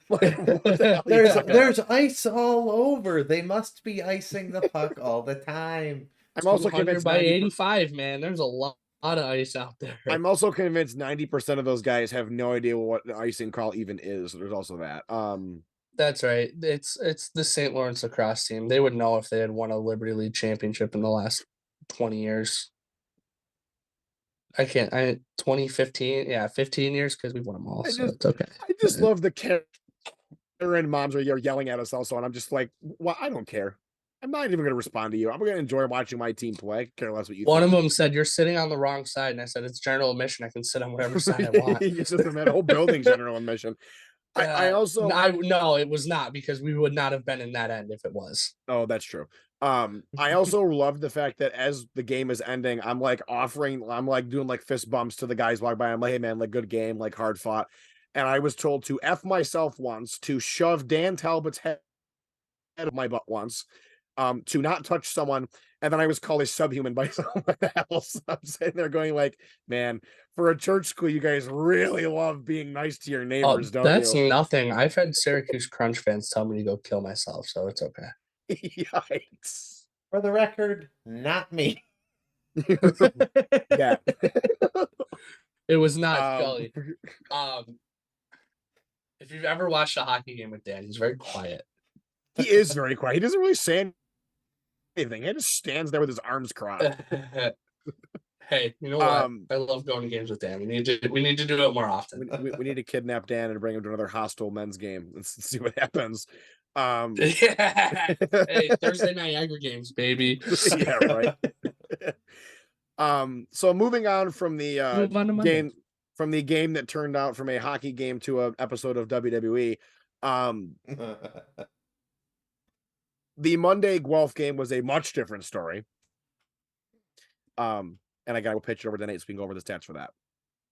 What the hell are you talking about? There's ice all over. They must be icing the puck all the time. I'm also 200 convinced by 90%, 85, man. There's a lot of ice out there. I'm also convinced 90% of those guys have no idea what the icing call even is. There's also that. That's right. It's the St. Lawrence lacrosse team. They would know if they had won a Liberty League championship in the last 20 years. 2015, 15 years because we've won them all. So it's okay. I just love the Karen moms are yelling at us also, and I'm just like, well, I don't care. I'm not even going to respond to you. I'm going to enjoy watching my team play. I care less what you One think. of them said, "You're sitting on the wrong side," and I said, "It's general admission. I can sit on whatever side I want." It's just that whole building general admission. I also no, it was not because we would not have been in that end if it was. Oh, that's true. I also love the fact that as the game is ending, I'm like doing like fist bumps to the guys walk by. I'm like, hey man, like good game, like hard fought. And I was told to F myself once, to shove Dan Talbot's head of my butt once, to not touch someone, and then I was called a subhuman by someone else. I'm sitting there going like, man, for a church school, you guys really love being nice to your neighbors, don't That's you? nothing. I've had Syracuse Crunch fans tell me to go kill myself, so it's okay. Yikes. For the record, not me. Yeah. It was not Scully. If you've ever watched a hockey game with Dan, he's very quiet. He is very quiet. He doesn't really say anything. He just stands there with his arms crossed. Hey, you know what? I love going to games with Dan. We need to do it more often. We need to kidnap Dan and bring him to another hostile men's game. Let's see what happens. Yeah. Hey, Thursday night Niagara games, baby. Yeah, right. So moving on from the game that turned out from a hockey game to an episode of WWE. The Monday Guelph game was a much different story. And I got to pitch it over to Nate so we can go over the stats for that.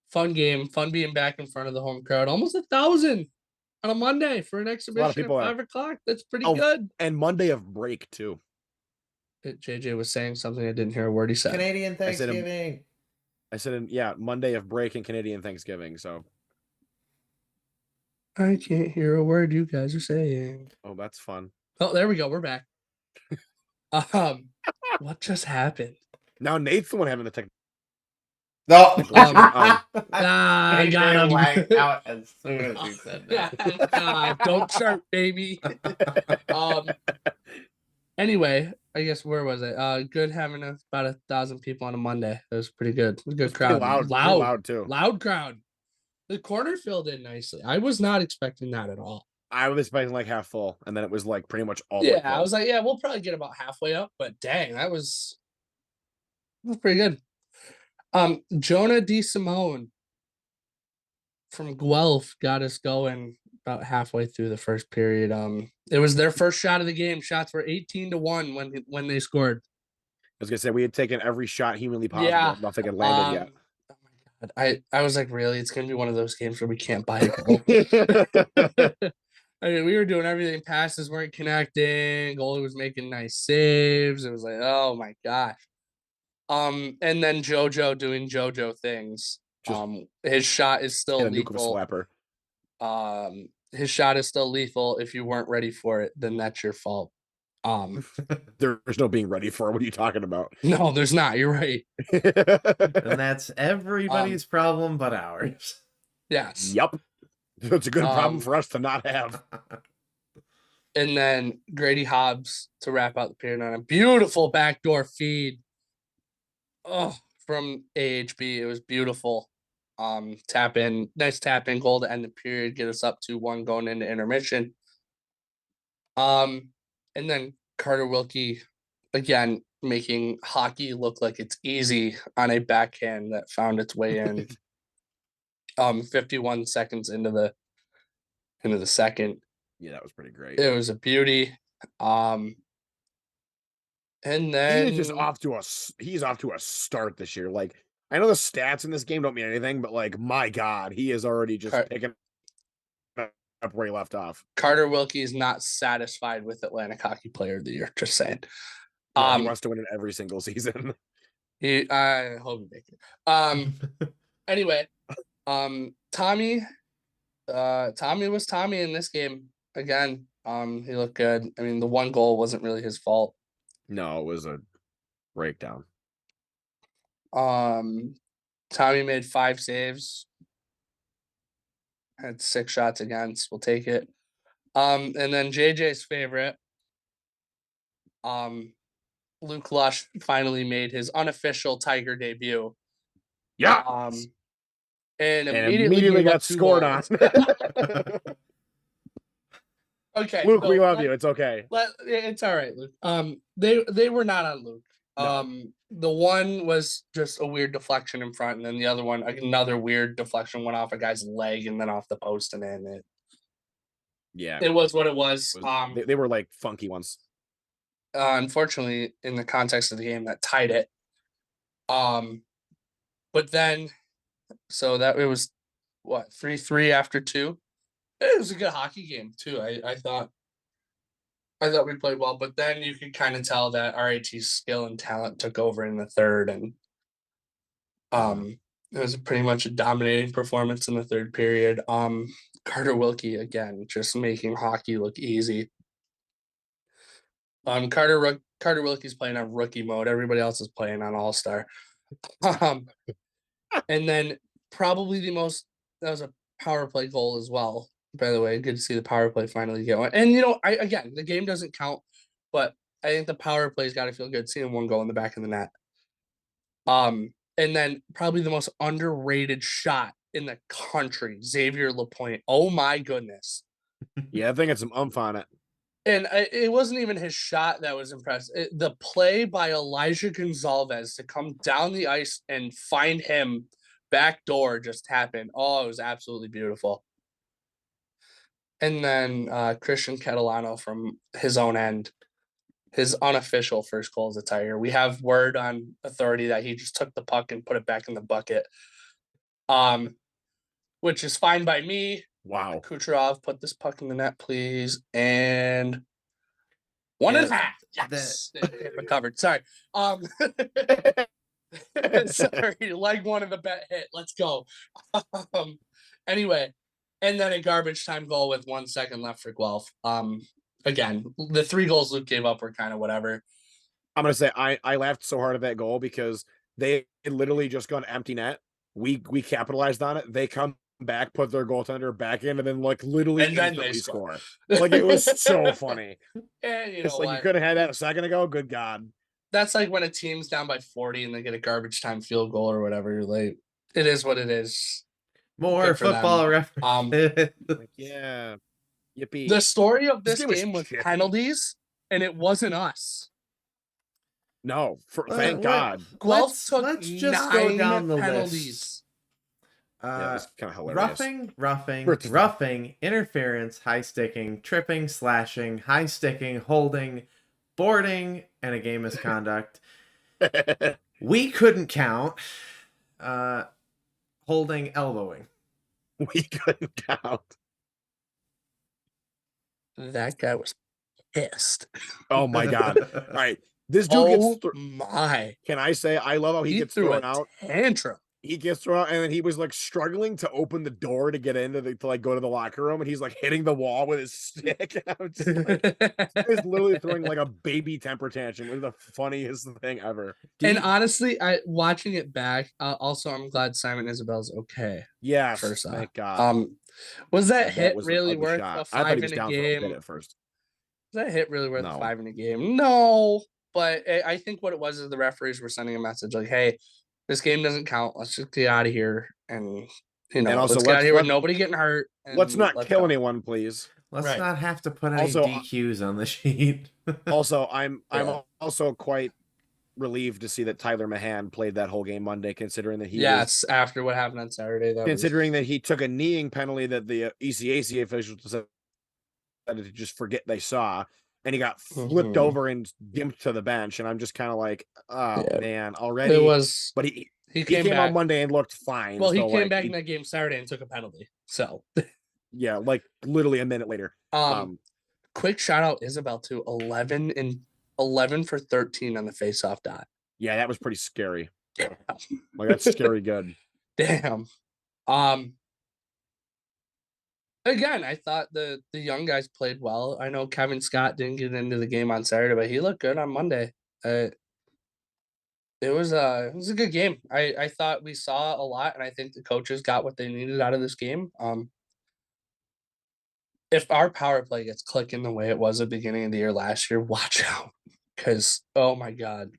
Fun game. Fun being back in front of the home crowd. Almost 1,000 on a Monday for an exhibition at 5 o'clock. That's pretty good. And Monday of break, too. JJ was saying something. I didn't hear a word he said. Canadian Thanksgiving. I said, yeah, Monday of break and Canadian Thanksgiving. So I can't hear a word you guys are saying. Oh, that's fun. Oh, there we go. We're back. What just happened? Now Nate's the one having the tech. No, I got him. Out as soon as you said that. Don't chirp, baby. Anyway, I guess where was it? Good having about 1,000 people on a Monday. It was pretty good. It was a good crowd. Loud too. Loud crowd. The corner filled in nicely. I was not expecting that at all. I was expecting like half full, and then it was like pretty much all. Yeah, I was like, yeah, we'll probably get about halfway up, but dang, that was pretty good. Jonah DeSimone from Guelph got us going about halfway through the first period. It was their first shot of the game. Shots were 18-1 when they scored. I was gonna say we had taken every shot humanly possible. Yeah. Nothing had landed yet. Oh my God. I was like, really? It's gonna be one of those games where we can't buy a goal. I mean, we were doing everything. Passes weren't connecting. Goalie was making nice saves. It was like, oh my gosh. And then JoJo doing JoJo things. His shot is still lethal. His shot is still lethal. If you weren't ready for it, then that's your fault. There's no being ready for it. What are you talking about? No, there's not. You're right. And that's everybody's problem but ours. Yes. Yep. It's a good problem for us to not have. And then Grady Hobbs to wrap out the period on a beautiful backdoor feed. Oh, from AHB. It was beautiful. Nice tap in goal to end the period, get us up 2-1 going into intermission. And then Carter Wilkie again making hockey look like it's easy on a backhand that found its way in 51 seconds into the second. Yeah, that was pretty great. It was a beauty. And then he's off to a start this year. Like, I know the stats in this game don't mean anything, but like, my God, he is already just picking up where he left off. Carter Wilkie is not satisfied with Atlantic Hockey Player of the Year. Just saying. Yeah, he wants to win it every single season. I hope he makes it. Anyway, Tommy was Tommy in this game again. He looked good. I mean, the one goal wasn't really his fault. No, it was a breakdown. Tommy made 5 saves. Had 6 shots against. We'll take it. And then JJ's favorite, Luke Lush finally made his unofficial Tiger debut. Yeah. And immediately got scored on. Okay, Luke, we love you. It's okay. It's all right, Luke. They were not on Luke. No. The one was just a weird deflection in front, and then the other one, another weird deflection, went off a guy's leg and then off the post and in. It was what it was. They were like funky ones. Unfortunately, in the context of the game, that tied it. But then, so that it was what 3-3 after 2. It was a good hockey game too. I thought we played well, but then you could kind of tell that RIT's skill and talent took over in the third, and it was pretty much a dominating performance in the third period. Carter Wilkie again just making hockey look easy. Carter Wilkie's playing on rookie mode. Everybody else is playing on All-Star. And then probably that was a power play goal as well. By the way, good to see the power play finally going. And the game doesn't count, but I think the power play's got to feel good seeing one go in the back of the net. And then probably the most underrated shot in the country, Xavier Lapointe. Oh my goodness. Yeah, I think it's some umph on it. And it wasn't even his shot that was impressive. The play by Elijah Gonzalez to come down the ice and find him backdoor just happened. Oh, it was absolutely beautiful. And then Christian Catalano from his own end, his unofficial first goal as a Tiger. We have word on authority that he just took the puck and put it back in the bucket, which is fine by me. Wow. Kucherov, put this puck in the net, please. And 1.5. Yes. It recovered. Sorry. Sorry, leg one of the bet hit. Let's go. Anyway. And then a garbage time goal with 1 second left for Guelph. Again, the 3 goals Luke gave up were kind of whatever. I'm gonna say I laughed so hard at that goal because they literally just gone empty net. We capitalized on it. They come back, put their goaltender back in, and then like literally instantly score. Like it was so funny. And it's like you could have had that a second ago. Good God. That's like when a team's down by 40 and they get a garbage time field goal or whatever. Like it is what it is. More football reference. Yeah. Yippee. The story of this game was penalties, and it wasn't us. No, thank God. Guelph took let's just go down the penalties. list. Yeah, it's kind of hilarious. Roughing, interference, high sticking, tripping, slashing, high sticking, holding, boarding, and a game misconduct. We couldn't count. Holding, elbowing. We couldn't count. That guy was pissed. Oh my God. All right. This dude gets my. Can I say I love how he gets thrown out? Tantrum. He gets thrown out, and then he was like struggling to open the door to get into to like go to the locker room, and he's like hitting the wall with his stick. And I'm just like, he's literally throwing like a baby temper tantrum. It was the funniest thing ever. And honestly, watching it back. Also, I'm glad Simon Isabel's okay. Yeah, first off, thank God. Was that hit really worth a 5 in a game? At first. Was that hit really worth a 5 in a game? No, but I think what it was is the referees were sending a message like, "Hey, This game doesn't count. Let's just get out of here and also, let's get out of here with nobody getting hurt. Let's not kill go. anyone, please. Let's not have to put any Also, DQs on the sheet. Also, I'm also quite relieved to see that Tyler Mahan played that whole game Monday, considering that he after what happened on Saturday. That he took a kneeing penalty that the ECAC officials decided to just forget they saw, and he got flipped over and gimped to the bench. And I'm just kind of like, oh man, already. It was, but he came back on Monday and looked fine. Well, he came back in that game Saturday and took a penalty. So yeah, like literally a minute later. Quick shout out Isabel to 11 for 13 on the faceoff dot. Yeah, that was pretty scary. Like that's scary good. Damn. Again, I thought the young guys played well. I know Kevin Scott didn't get into the game on Saturday, but he looked good on Monday. It was a good game. I thought we saw a lot, and I think the coaches got what they needed out of this game. If our power play gets clicking the way it was at the beginning of the year last year, watch out, because oh my god,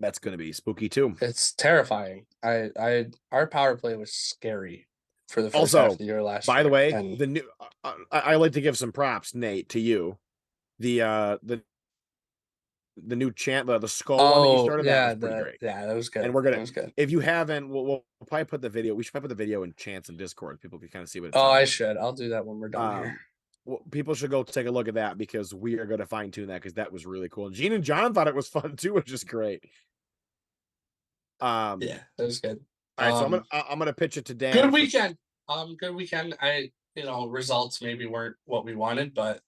that's gonna be spooky too. It's terrifying. Our power play was scary for the first half of the year last year. By the way, the new I like to give some props, Nate, to you. The new chant, the skull one that you started, that was pretty great. Yeah, that was good. And that was good. If you haven't, we'll probably put the video. We should probably put the video in chants and Discord. People can kind of see what it's I should. I'll do that when we're done here. Well, people should go take a look at that because we are going to fine tune that because that was really cool. And Gene and John thought it was fun too, which is great. Yeah, that was good. All right, so I'm gonna pitch it to Dan. Good weekend. Good weekend. Results maybe weren't what we wanted, but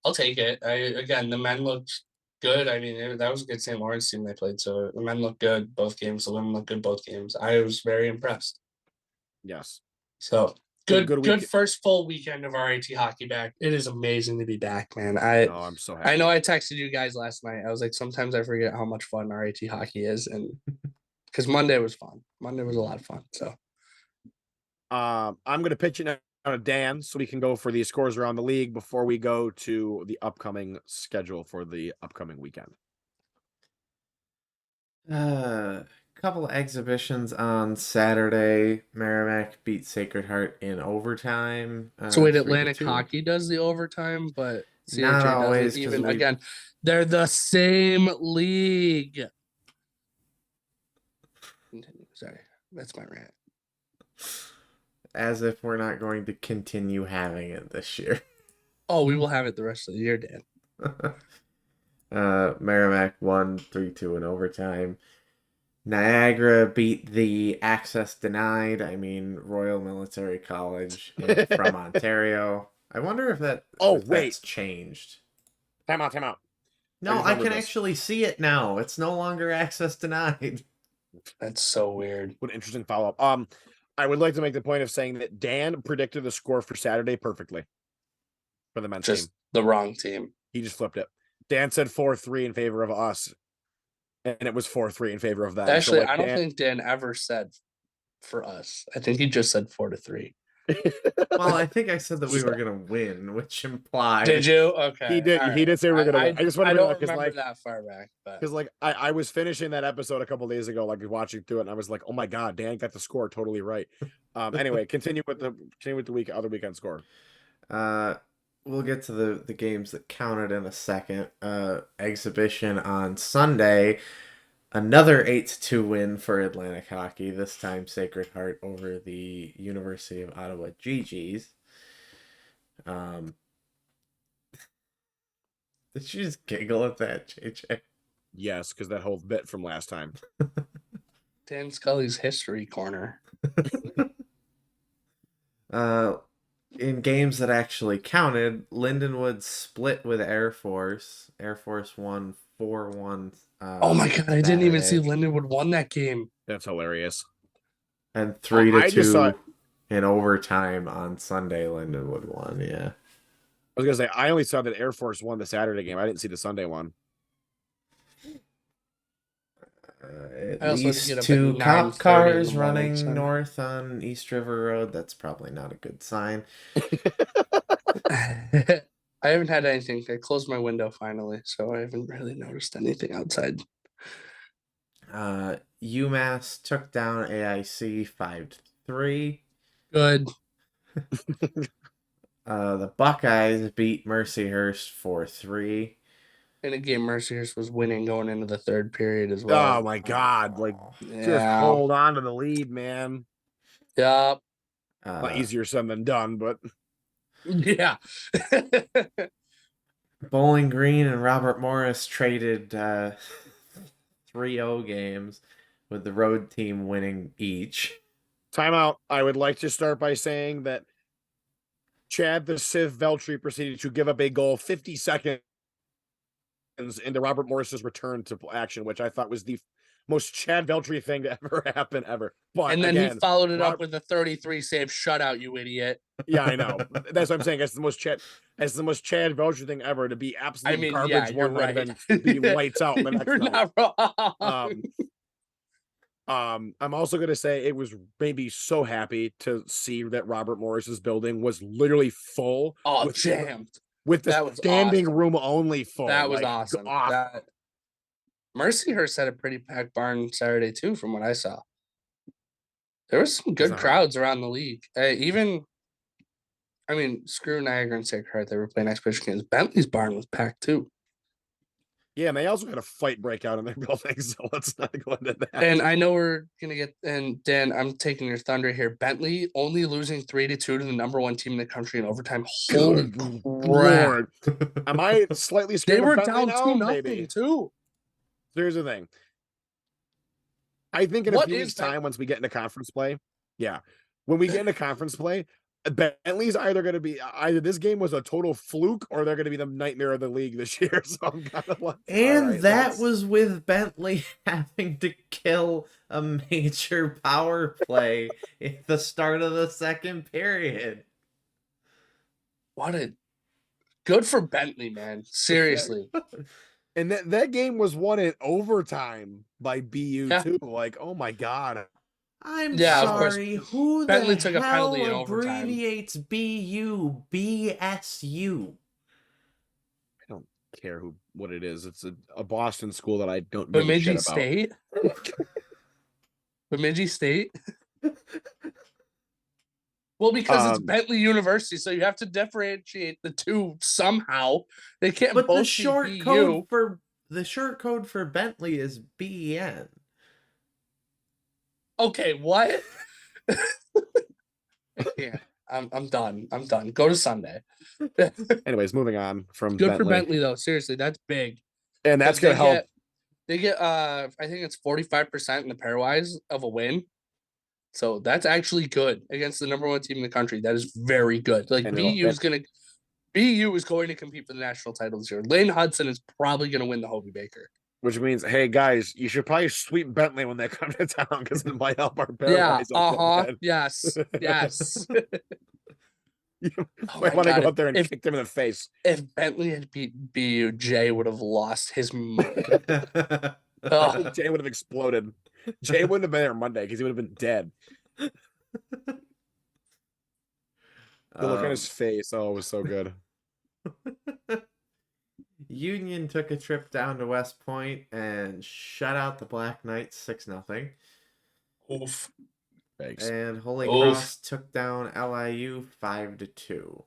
I'll take it. Again, the men looked good. I mean, that was a good St. Lawrence team they played. So the men looked good both games. The women looked good both games. I was very impressed. Yes. So good first full weekend of RIT hockey back. It is amazing to be back, man. I'm so happy. I know I texted you guys last night. I was like, sometimes I forget how much fun RIT hockey is, and because Monday was fun. Monday was a lot of fun. So I'm gonna pitch it now to Dan so we can go for the scores around the league before we go to the upcoming schedule for the upcoming weekend. Couple of exhibitions on Saturday. Merrimack beat Sacred Heart in overtime. So wait, Atlantic Hockey does the overtime, but CHA not always. Doesn't even again, they're the same league. Continue. Sorry, that's my rant. As if we're not going to continue having it this year. Oh, we will have it the rest of the year, Dan. Merrimack won 3-2 in overtime. Niagara beat the Access Denied. I mean, Royal Military College from Ontario. I wonder if that's changed. Time out. No, I can actually see it now. It's no longer Access Denied. That's so weird. What an interesting follow-up. I would like to make the point of saying that Dan predicted the score for Saturday perfectly for the men's team. Just the wrong team. He just flipped it. Dan said 4-3 in favor of us, and it was 4-3 in favor of them. Actually, I don't think Dan ever said for us. I think he just said 4-3. Well, I think I said that we were gonna win, which implies. Did you? Okay. He did. Right. He did say we were gonna win. I just want to know remember that far back, because I was finishing that episode a couple days ago, like watching through it, and I was like, oh my god, Dan got the score totally right. Anyway, continue with the other weekend score. We'll get to the games that counted in a second. Exhibition on Sunday. Another 8-2 win for Atlantic Hockey. This time Sacred Heart over the University of Ottawa GGs. Did you just giggle at that, JJ? Yes, because that whole bit from last time. Dan Scully's history corner. In games that actually counted, Lindenwood split with Air Force. Air Force won 4-1. Oh my god, I didn't even see Lindenwood won that game. That's hilarious. And 3-2 in overtime on Sunday. Lindenwood won. Yeah. I was gonna say I only saw that Air Force won the Saturday game. I didn't see the Sunday one. At least 2 cop cars running north on East River Road. That's probably not a good sign. I haven't had anything. I closed my window finally, so I haven't really noticed anything outside. UMass took down AIC 5-3. Good. The Buckeyes beat Mercyhurst 4-3. In a game Mercyhurst was winning going into the third period as well. Oh my God! Like, just Yeah. hold on to the lead, man. Yep. Easier said than done, but Yeah. Bowling Green and Robert Morris traded 3-0 games, with the road team winning each. timeout. I would like to start by saying that Chad the Civ Veltri proceeded to give up a goal 50 seconds into Robert Morris's return to action, which I thought was the most Chad Veltri thing to ever happen ever. But and then again, he followed it up with a 33 save shutout, you idiot. Yeah, I know. That's what I'm saying. It's the most Chad Veltri thing ever, to be absolute garbage you're one night right. and then be lights out the next You're night. not wrong. I'm also gonna say it was maybe so happy to see that Robert Morris's building was literally full. Oh, jammed. With the That was standing awesome. room only full. That was awesome. Mercyhurst had a pretty packed barn Saturday too, from what I saw. There was some good crowds around the league. Screw Niagara and Sacred Heart. They were playing Expedition Games. Bentley's barn was packed too. Yeah, and they also had a fight break out in their building, so let's not go into that. And I know we're gonna get, and Dan, I'm taking your thunder here. Bentley only losing 3-2 to the number one team in the country in overtime. Holy Lord. Am I slightly scared? They were of Bentley down now? 2-0 too. Here's the thing. I think in a few weeks' time, once we get into conference play, when we get into conference play, Bentley's either going to be this game was a total fluke, or they're going to be the nightmare of the league this year. So I'm kind of like, and that was with Bentley having to kill a major power play at the start of the second period. Good for Bentley, man. Seriously. And that game was won in overtime by BU too. Like, oh my God. I'm sorry. Who Bentley the took a hell penalty in abbreviates BU BSU? I don't care what it is. It's a Boston school that I don't give give a shit about. State? Bemidji State? Well, because it's Bentley University, so you have to differentiate the two somehow. They can't but both the short be code for the short code for Bentley is BEN. Okay, what? Yeah, I'm done. I'm done. Go to Sunday. Anyways, moving on from Good Bentley. for Bentley though. Seriously, that's big. And that's gonna help. They get I think it's 45% in the pairwise of a win. So that's actually good against the number one team in the country. That is very good. Like BU is going to compete for the national title this year. Lane Hudson is probably going to win the Hobie Baker. Which means, hey guys, you should probably sweep Bentley when they come to town, because it might help our pairwise. Yes. You might want to go up there and kick them in the face. If Bentley had beat BU, Jay would have lost his mind. Jay would have exploded. Jay wouldn't have been there Monday because he would have been dead. The look on his face, it was so good. Union took a trip down to West Point and shut out the Black Knights 6-0. Oof. Thanks. And Holy Cross took down LIU 5-2.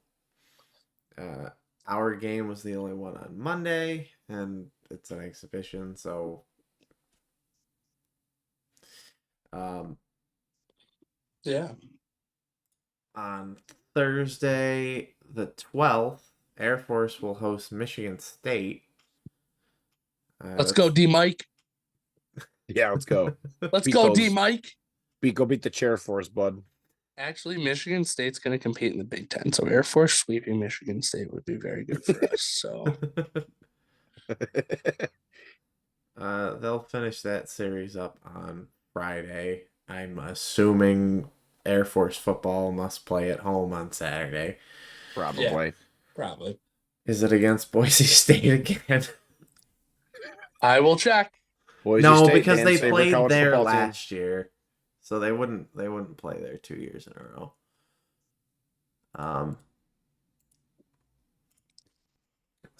Our game was the only one on Monday, and it's an exhibition, so on Thursday the 12th, Air Force will host Michigan State. Let's go, D Mike. Yeah, let's go. Let's go, D Mike. Go beat the Chair Force, bud. Actually, Michigan State's going to compete in the Big Ten, so Air Force sweeping Michigan State would be very good for us. So they'll finish that series up on Friday. I'm assuming Air Force football must play at home on Saturday. Probably. Yeah, probably. Is it against Boise State again? I will check. Boise State, because they played there last year. So they wouldn't play there 2 years in a row.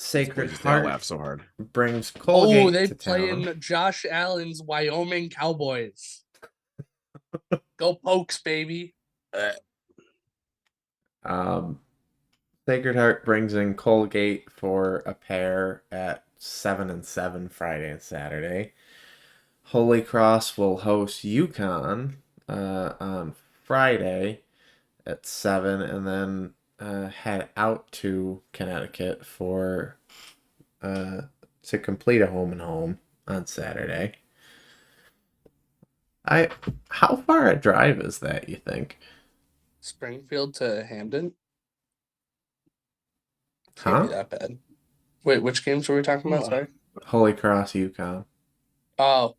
Sacred They all laugh Heart so hard. brings Colgate they to play town. in Josh Allen's Wyoming Cowboys. Go Pokes, baby. Sacred Heart brings in Colgate for a pair at 7 and 7 Friday and Saturday. Holy Cross will host UConn on Friday at 7 and then head out to Connecticut for to complete a home and home on Saturday. How far a drive is that, you think? Springfield to Hamden? Huh? Can't be that bad. Wait, which games were we talking about? Sorry. Holy Cross, UConn. Oh,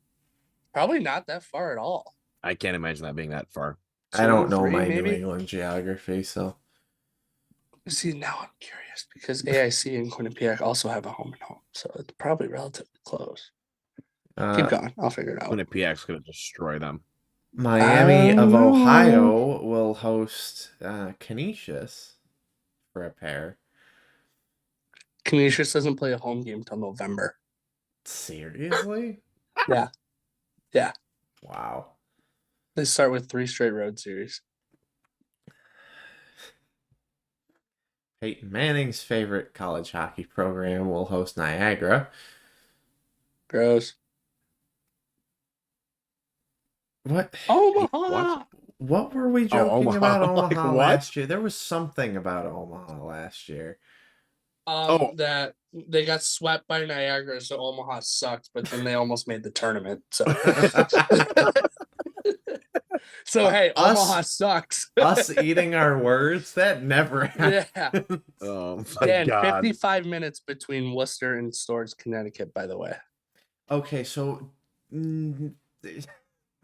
probably not that far at all. I can't imagine that being that far. I don't know 2, 3 my maybe? New England geography, so See, now I'm curious because AIC and Quinnipiac also have a home and home, so it's probably relatively close. Keep going. I'll figure it out. Quinnipiac's going to destroy them. Miami of Ohio will host Canisius for a pair. Canisius doesn't play a home game till November. Seriously? Yeah. Yeah. Wow. They start with 3 straight road series. Peyton Manning's favorite college hockey program will host Niagara. Gross. What? Omaha! What were we joking Omaha. about Like, Omaha what? last year? There was something about Omaha last year. That they got swept by Niagara, so Omaha sucked, but then they almost made the tournament. So, hey, Omaha sucks. Us eating our words, that never happened. Yeah. Oh my Dan, God. 55 minutes between Worcester and Storrs, Connecticut, by the way. Okay, so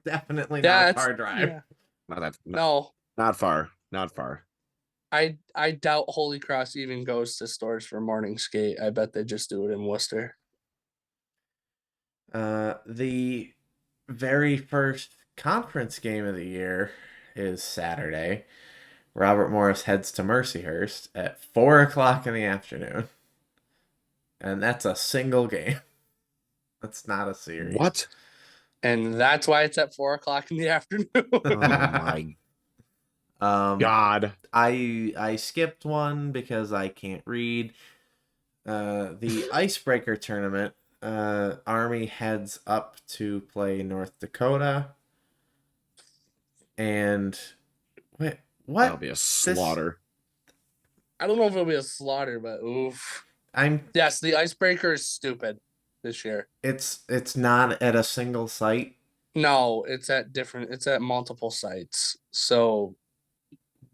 definitely Yeah, not a far drive. yeah. No, not far. Not far. I doubt Holy Cross even goes to Storrs for morning skate. I bet they just do it in Worcester. The very first conference game of the year is Saturday. Robert Morris heads to Mercyhurst at 4:00 in the afternoon. And that's a single game. That's not a series. What? And that's why it's at 4:00 in the afternoon. Oh my God. I skipped one because I can't read. The Icebreaker tournament, Army heads up to play North Dakota. And wait, what? That'll be a slaughter. I don't know if it'll be a slaughter, but oof. Yes, the Icebreaker is stupid this year. It's not at a single site. No, it's at multiple sites. So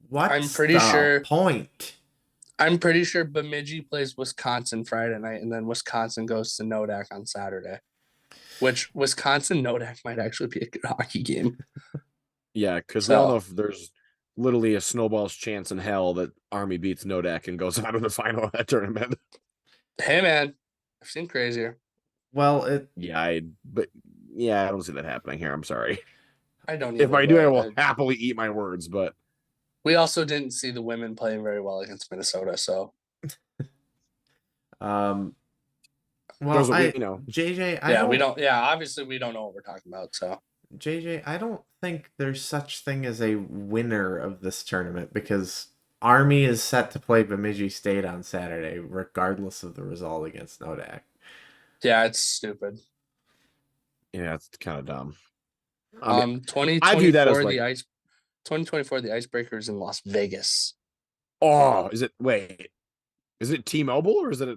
what's I'm pretty the sure point? I'm pretty sure Bemidji plays Wisconsin Friday night, and then Wisconsin goes to Nodak on Saturday. Which Wisconsin Nodak might actually be a good hockey game. Yeah, because we all know if there's literally a snowball's chance in hell that Army beats Nodak and goes out of the final of that tournament. Hey man, I've seen crazier. Well, I don't see that happening here. I'm sorry. I don't. If I do, I will happily eat my words. But we also didn't see the women playing very well against Minnesota. So, well, JJ, we don't. Yeah, obviously we don't know what we're talking about. So, JJ, I don't think there's such thing as a winner of this tournament because Army is set to play Bemidji State on Saturday, regardless of the result against Nodak. Yeah, it's stupid. Yeah, it's kind of dumb. 2024 the Icebreaker is in Las Vegas. Oh, is it? Wait, is it T-Mobile or is it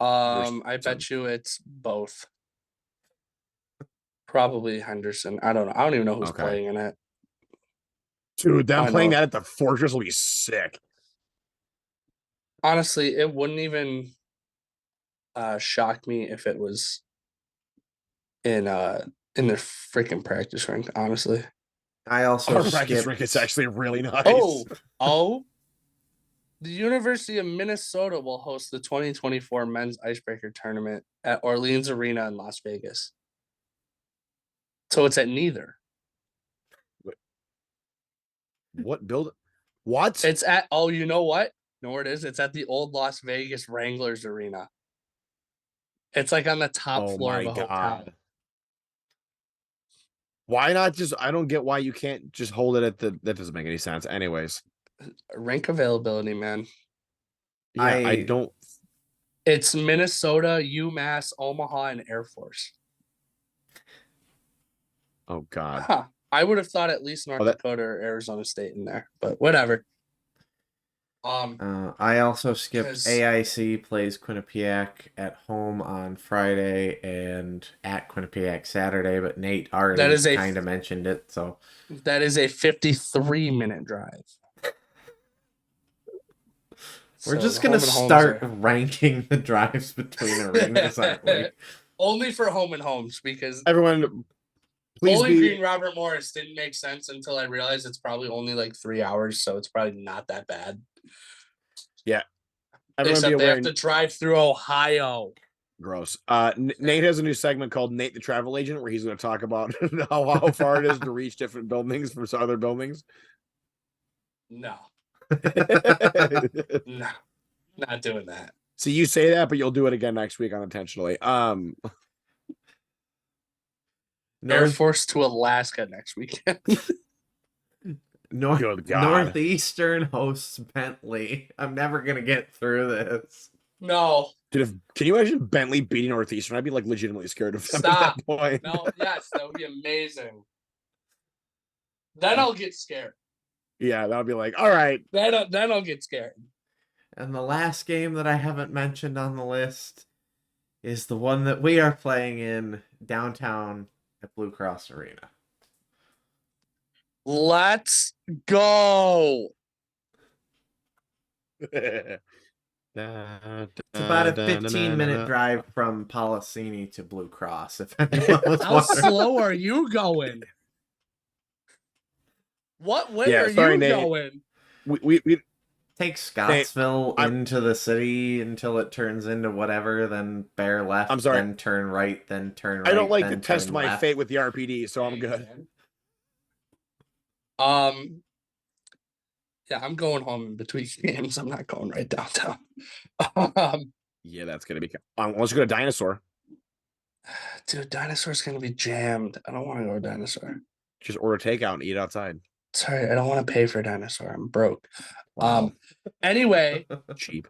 I bet you it's both. Probably Henderson. I don't know. I don't even know who's playing in it. Dude, them playing that at the Fortress will be sick. Honestly, it wouldn't even shock me if it was in their freaking practice rink, honestly. I also Our practice rink is actually really nice. The University of Minnesota will host the 2024 Men's Icebreaker Tournament at Orleans Arena in Las Vegas. So it's at neither. What building? What? It's at, you know what? know where it is? It's at the old Las Vegas Wranglers Arena. It's like on the top Oh floor my of a hotel. god. Why not just? I don't get why you can't just hold it at the. That doesn't make any sense. Anyways, Rink availability, man. yeah, I don't. It's Minnesota, UMass, Omaha, and Air Force. Oh god. Huh. I would have thought at least North Dakota or Arizona State in there, but whatever. I also skipped AIC plays Quinnipiac at home on Friday and at Quinnipiac Saturday, but Nate already kind of mentioned it, so that is a 53-minute drive. We're just gonna start ranking the drives between arenas, aren't we? Only for home and homes, because everyone, please Bowling Green Robert Morris didn't make sense until I realized it's probably only like 3 hours, so it's probably not that bad. Yeah. Except they have to drive through Ohio. Gross. Nate has a new segment called Nate the Travel Agent, where he's going to talk about how far it is to reach different buildings from other buildings. No. No. Not doing that. So you say that, but you'll do it again next week unintentionally. Air Force to Alaska next weekend. Northeastern hosts Bentley. I'm never gonna get through this. No. Dude, can you imagine Bentley beating Northeastern? I'd be like legitimately scared of them. Stop. At that point. No, yes, that would be amazing. Then I'll get scared. Yeah, that'll be like, all right. Then I'll get scared. And the last game that I haven't mentioned on the list is the one that we are playing in downtown at Blue Cross Arena. Let's go. It's about a 15-minute drive from Policini to Blue Cross. If anyone was How slow are you going? What way are you going? We take Scottsville into the city until it turns into whatever, then bear left, then turn right, then turn right. I don't like to test my fate with the RPD, so I'm good. Yeah, I'm going home in between games. I'm not going right downtown. Yeah, that's gonna be unless you go to Dinosaur. Dude, Dinosaur's gonna be jammed. I don't want to go to Dinosaur. Just order takeout and eat outside. Sorry, I don't want to pay for Dinosaur. I'm broke. Wow. Anyway, cheap.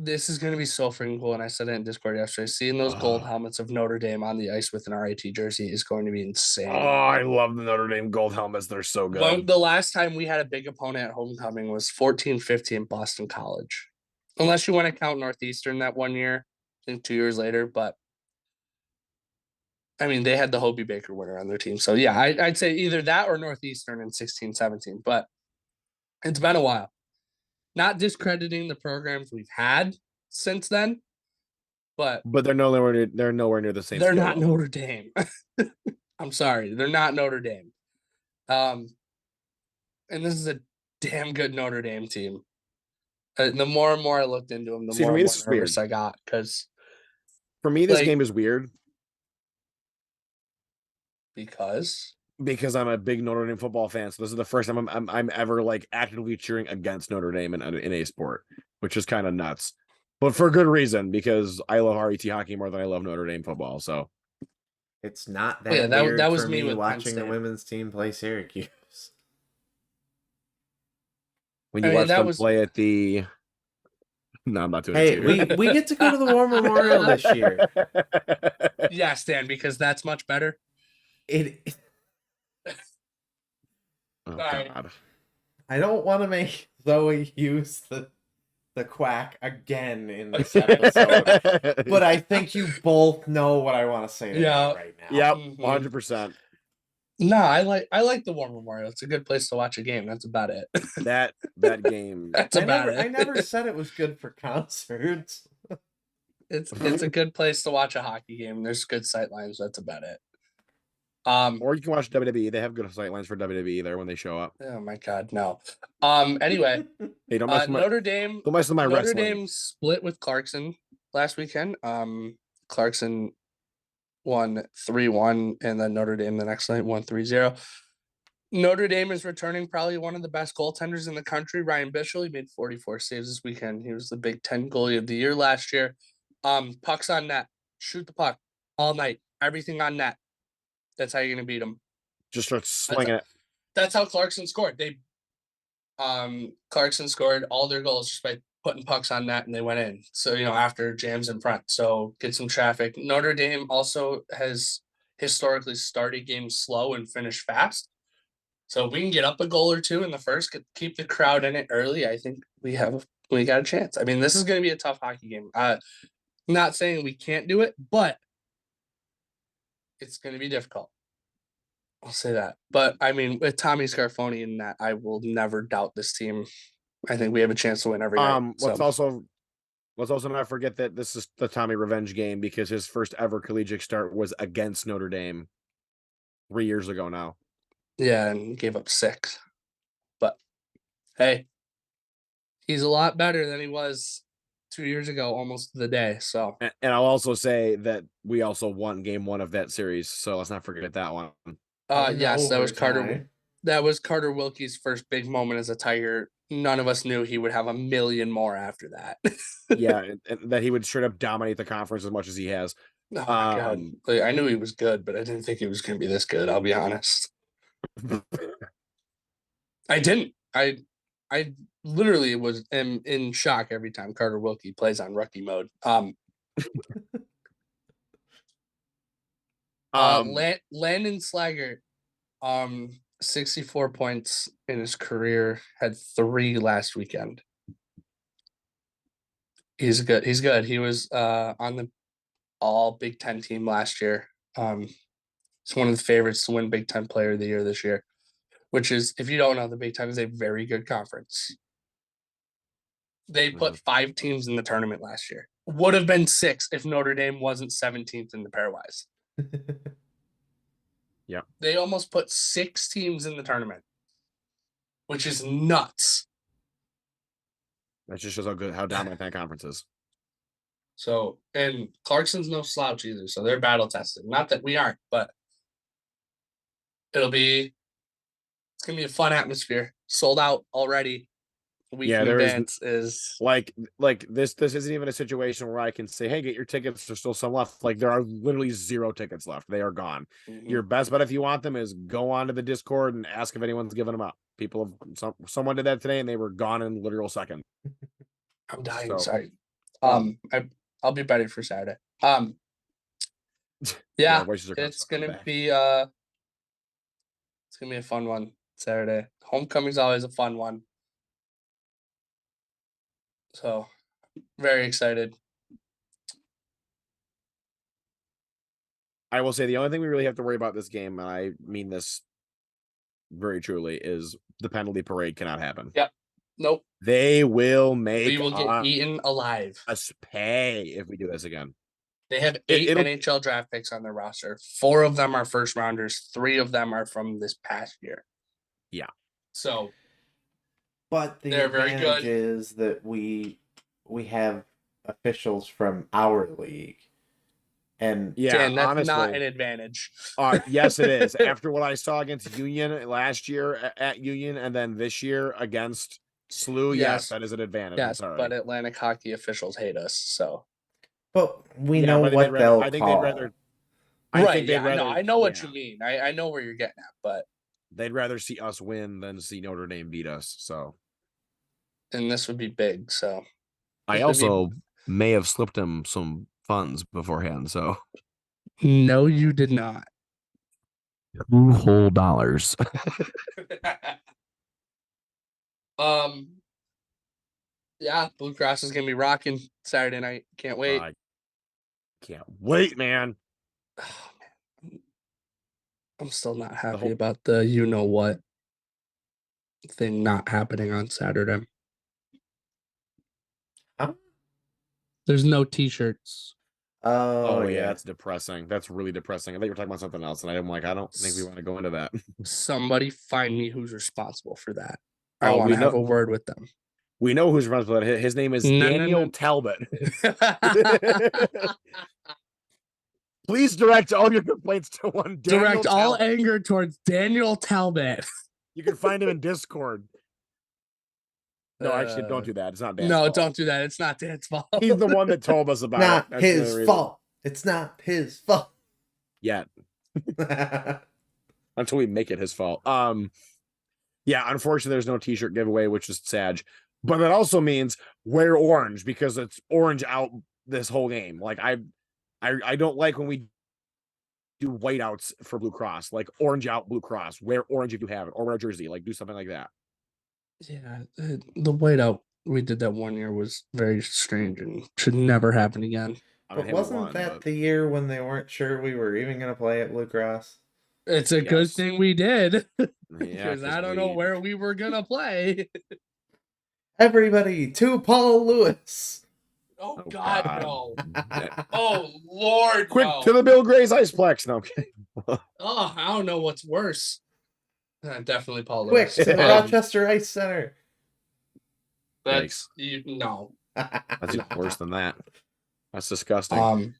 This is going to be so freaking cool, and I said it in Discord yesterday. Seeing those gold helmets of Notre Dame on the ice with an RIT jersey is going to be insane. Oh, I love the Notre Dame gold helmets. They're so good. The last time we had a big opponent at homecoming was 14-15 Boston College. Unless you want to count Northeastern that one year, I think 2 years later, but I mean, they had the Hobie Baker winner on their team. So, yeah, I'd say either that or Northeastern in 16-17. But it's been a while. Not discrediting the programs we've had since then, but they're nowhere near the same. They're not Notre Dame. I'm sorry, they're not Notre Dame. And this is a damn good Notre Dame team. The more and more I looked into them, the more nervous I got. Because for me, this game is weird. Because I'm a big Notre Dame football fan, so this is the first time I'm ever like actively cheering against Notre Dame in a sport, which is kind of nuts, but for good reason, because I love RET hockey more than I love Notre Dame football. So it's not that weird that was for me watching the women's team play Syracuse. When you watch them play at the No, I'm not doing it. Hey, we get to go to the War Memorial this year. Yeah, Stan, because that's much better. Oh, God. I don't want to make Zoe use the quack again in this episode, but I think you both know what I want to say to right now. Yep, 100%. No, I like the War Memorial. It's a good place to watch a game. That's about it. That game. That's about it. I never said it was good for concerts. It's a good place to watch a hockey game. There's good sight lines. That's about it. Or you can watch WWE. They have good sight lines for WWE there when they show up. Oh my God, no. Anyway, hey, don't mess with Notre Dame. Don't mess with my Notre wrestling. Dame split with Clarkson last weekend. Clarkson won 3-1, and then Notre Dame the next night won 3-0. Notre Dame is returning probably one of the best goaltenders in the country. Ryan Bischel, he made 44 saves this weekend. He was the Big Ten goalie of the year last year. Pucks on net. Shoot the puck all night. Everything on net. That's how you're gonna beat them. Just start slinging it. That's how Clarkson scored. Clarkson scored all their goals just by putting pucks on net, and they went in. So after jams in front, so get some traffic. Notre Dame also has historically started games slow and finished fast. So if we can get up a goal or two in the first, keep the crowd in it early, I think we got a chance. I mean, this is going to be a tough hockey game. Not saying we can't do it, but it's going to be difficult. I'll say that. But I mean, with Tommy Scarfoni in that, I will never doubt this team. I think we have a chance to win every night. Let's also not forget that this is the Tommy revenge game because his first ever collegiate start was against Notre Dame 3 years ago now. Yeah, and gave up 6. But hey, he's a lot better than he was 2 years ago, almost to the day. So, and I'll also say that we also won game 1 of that series, so let's not forget that one. Yes, that was Carter. That was Carter Wilkie's first big moment as a Tiger. None of us knew he would have a million more after that. Yeah, and that he would straight up dominate the conference as much as he has. Oh my God. I knew he was good, but I didn't think he was going to be this good. I'll be honest. I didn't. I literally am in shock every time Carter Wilkie plays on rookie mode. Landon Slaggert, 64 points in his career, had 3 last weekend. He's good. He was on the all Big Ten team last year. He's one of the favorites to win Big Ten Player of the Year this year, which is, if you don't know, the Big Ten is a very good conference. They put 5 teams in the tournament last year. Would have been 6 if Notre Dame wasn't 17th in the pairwise. Yeah. They almost put 6 teams in the tournament, which is nuts. That just shows how dominant that conference is. So, and Clarkson's no slouch either, so they're battle tested. Not that we aren't, but it's gonna be a fun atmosphere. Sold out already. A week in advance is like this isn't even a situation where I can say, hey, get your tickets, there's still some left. Like, there are literally 0 tickets left. They are gone. Mm-hmm. Your best bet, if you want them, is go onto the Discord and ask if anyone's giving them up. Someone did that today and they were gone in literal second. I'm dying. Sorry. I'll be ready for Saturday. Yeah, it's gonna be a fun one Saturday. Homecoming's always a fun one. So, very excited. I will say the only thing we really have to worry about this game, and I mean this very truly, is the penalty parade cannot happen. Yep. Nope. They will make we will get eaten alive. Us pay if we do this again. They have 8 NHL draft picks on their roster. 4 of them are first rounders. 3 of them are from this past year. Yeah. So, but the advantage is that we have officials from our league. And yeah, that's honestly not an advantage. Yes, it is. After what I saw against Union last year at Union, and then this year against SLU, yes, that is an advantage. Yes, but Atlantic hockey officials hate us. So, but we know what they'll call. I know what you mean. I know where you're getting at, but they'd rather see us win than see Notre Dame beat us. So, and this would be big. So, I also may have slipped him some funds beforehand. So, no, you did not. $2 whole dollars. Yeah, Blue Cross is gonna be rocking Saturday night. Can't wait. Can't wait, man. Oh, man. I'm still not happy about the you-know-what thing not happening on Saturday. There's no T-shirts. Oh yeah, that's depressing. That's really depressing. I think we're talking about something else, and I'm like, I don't think we want to go into that. Somebody find me who's responsible for that. I want to have a word with them. We know who's responsible for that. His name is Daniel Talbot. Please direct all your complaints to one Daniel Direct all Talbot. anger towards Daniel Talbot. You can find him in Discord. No, actually, don't do that. It's not Dan's No, fault. don't do that. It's not Dan's fault. He's the one that told us about Not it. That's the his only reason. fault. It's not his fault. Yet. Until we make it his fault. Yeah, unfortunately, there's no t-shirt giveaway, which is sad. But it also means wear orange because it's orange out this whole game. Like I don't like when we do whiteouts for Blue Cross, like orange out Blue Cross. Wear orange if you have it, or wear a jersey. Like do something like that. Yeah, the whiteout we did that one year was very strange and should never happen again. But wasn't that the year when they weren't sure we were even going to play at Blue Cross? It's a good thing we did. Yeah, Because I don't know where we were going to play. Everybody to Paul Lewis. Oh God, no. Oh, Lord, Quick no. to the Bill Gray's Iceplex. No, I'm kidding. Oh, I don't know what's worse. Definitely Paul Quick Lewis. to the Rochester Ice Center. That's no. That's even worse than that. That's disgusting.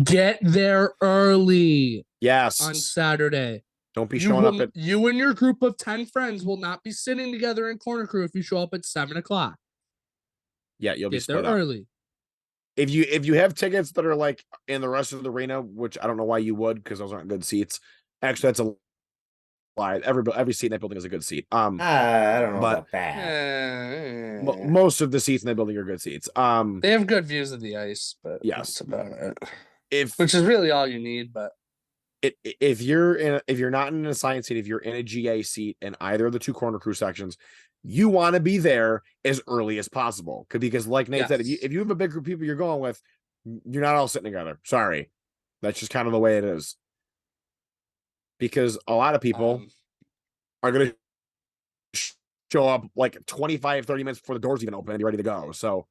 Get there early Yes. on Saturday. Don't be showing up at. You and your group of 10 friends will not be sitting together in corner crew if you show up at 7:00. Yeah, you'll be Get there split up. early. If you have tickets that are like in the rest of the arena, which I don't know why you would, because those aren't good seats. Actually, that's a lie. Every seat in that building is a good seat. I don't know about that. Most of the seats in that building are good seats. They have good views of the ice, but yes, that's about it. Which is really all you need. But if you're not in an assigned seat, if you're in a GA seat in either of the two corner crew sections, you want to be there as early as possible. Because like Nate said, if you have a big group of people you're going with, you're not all sitting together. Sorry. That's just kind of the way it is. Because a lot of people are going to show up like 25, 30 minutes before the doors even open and be ready to go. So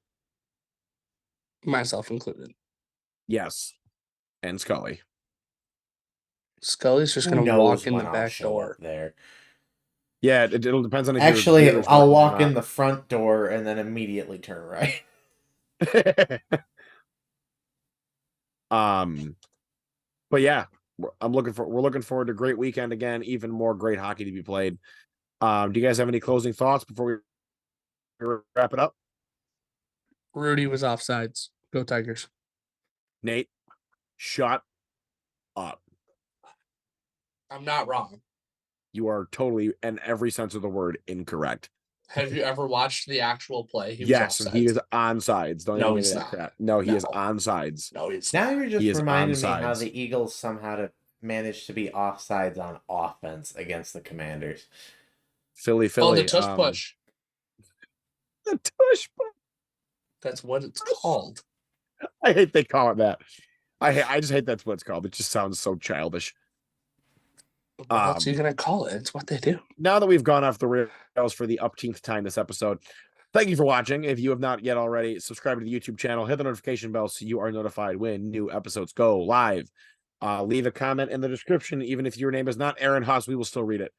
myself included. Yes. And Scully. Scully's just going to walk in the back door there. Yeah, it'll depends on if actually I'll walk in the front door and then immediately turn right. But yeah, we're looking forward to a great weekend again, even more great hockey to be played. Do you guys have any closing thoughts before we wrap it up? Rudy was offsides. Go Tigers. Nate, shut up. I'm not wrong. You are totally, in every sense of the word, incorrect. Have you ever watched the actual play? Yes, and he is on sides. No, he's not. No, he is on sides. No, he's now you're just reminding me onside. How the Eagles somehow managed to be offsides on offense against the Commanders. Philly. Oh, the tush push. The tush push. That's what it's called. I hate they call it that. I just hate that's what it's called. It just sounds so childish. What else are you gonna call it? It's what they do. Now that we've gone off the rails for the upteenth time this episode, thank you for watching. If you have not yet already, subscribe to the YouTube channel, hit the notification bell so you are notified when new episodes go live. Leave a comment in the description. Even if your name is not Aaron Haas, we will still read it.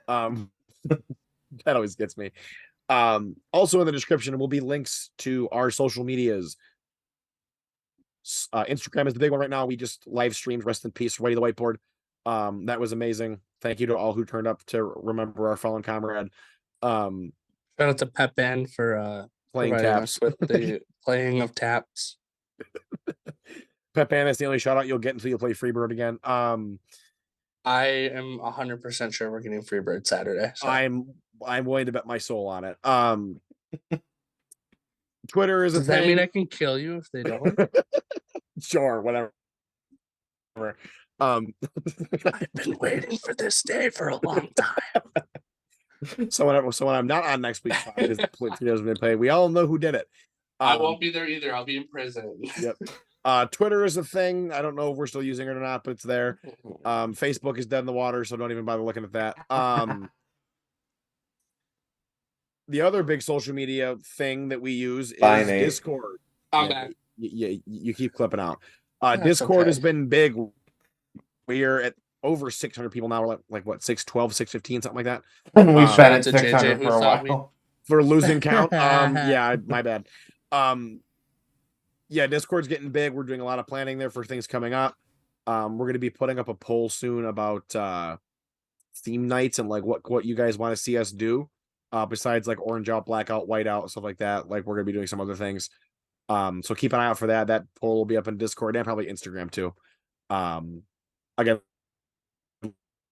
That always gets me. Also in the description will be links to our social medias. Instagram is the big one right now. We just live streamed. Rest in peace, Ready the Whiteboard. That was amazing. Thank you to all who turned up to remember our fallen comrade. Shout out to Pep Band for playing taps with the playing of taps. Pep Band is the only shout out you'll get until you play Freebird again. I am 100% sure we're getting Freebird Saturday. So. I'm willing to bet my soul on it. Twitter is Does that mean I can kill you if they don't? Sure, whatever. I've been waiting for this day for a long time. So when I'm not on next week's podcast, we all know who did it. I won't be there either. I'll be in prison. Yep. Twitter is a thing. I don't know if we're still using it or not, but it's there. Facebook is dead in the water, so don't even bother looking at that. The other big social media thing that we use is Discord. I'm back. You keep clipping out. Discord has been big. We're at over 600 people now. We're like what, 612, 615, something like that. We've been at 600 for a while. For losing count. Yeah, my bad. Yeah, Discord's getting big. We're doing a lot of planning there for things coming up. We're gonna be putting up a poll soon about theme nights and like what you guys want to see us do. Besides like orange out, blackout, white out, stuff like that. Like we're gonna be doing some other things. So keep an eye out for that. That poll will be up in Discord and probably Instagram too. Again,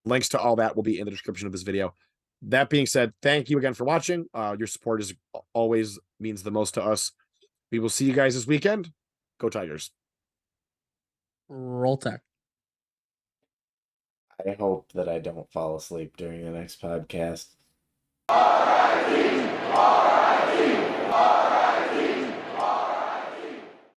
links to all that will be in the description of this video. That being said, thank you again for watching. Your support is always means the most to us. We will see you guys this weekend. Go Tigers. Roll Tide. I hope that I don't fall asleep during the next podcast.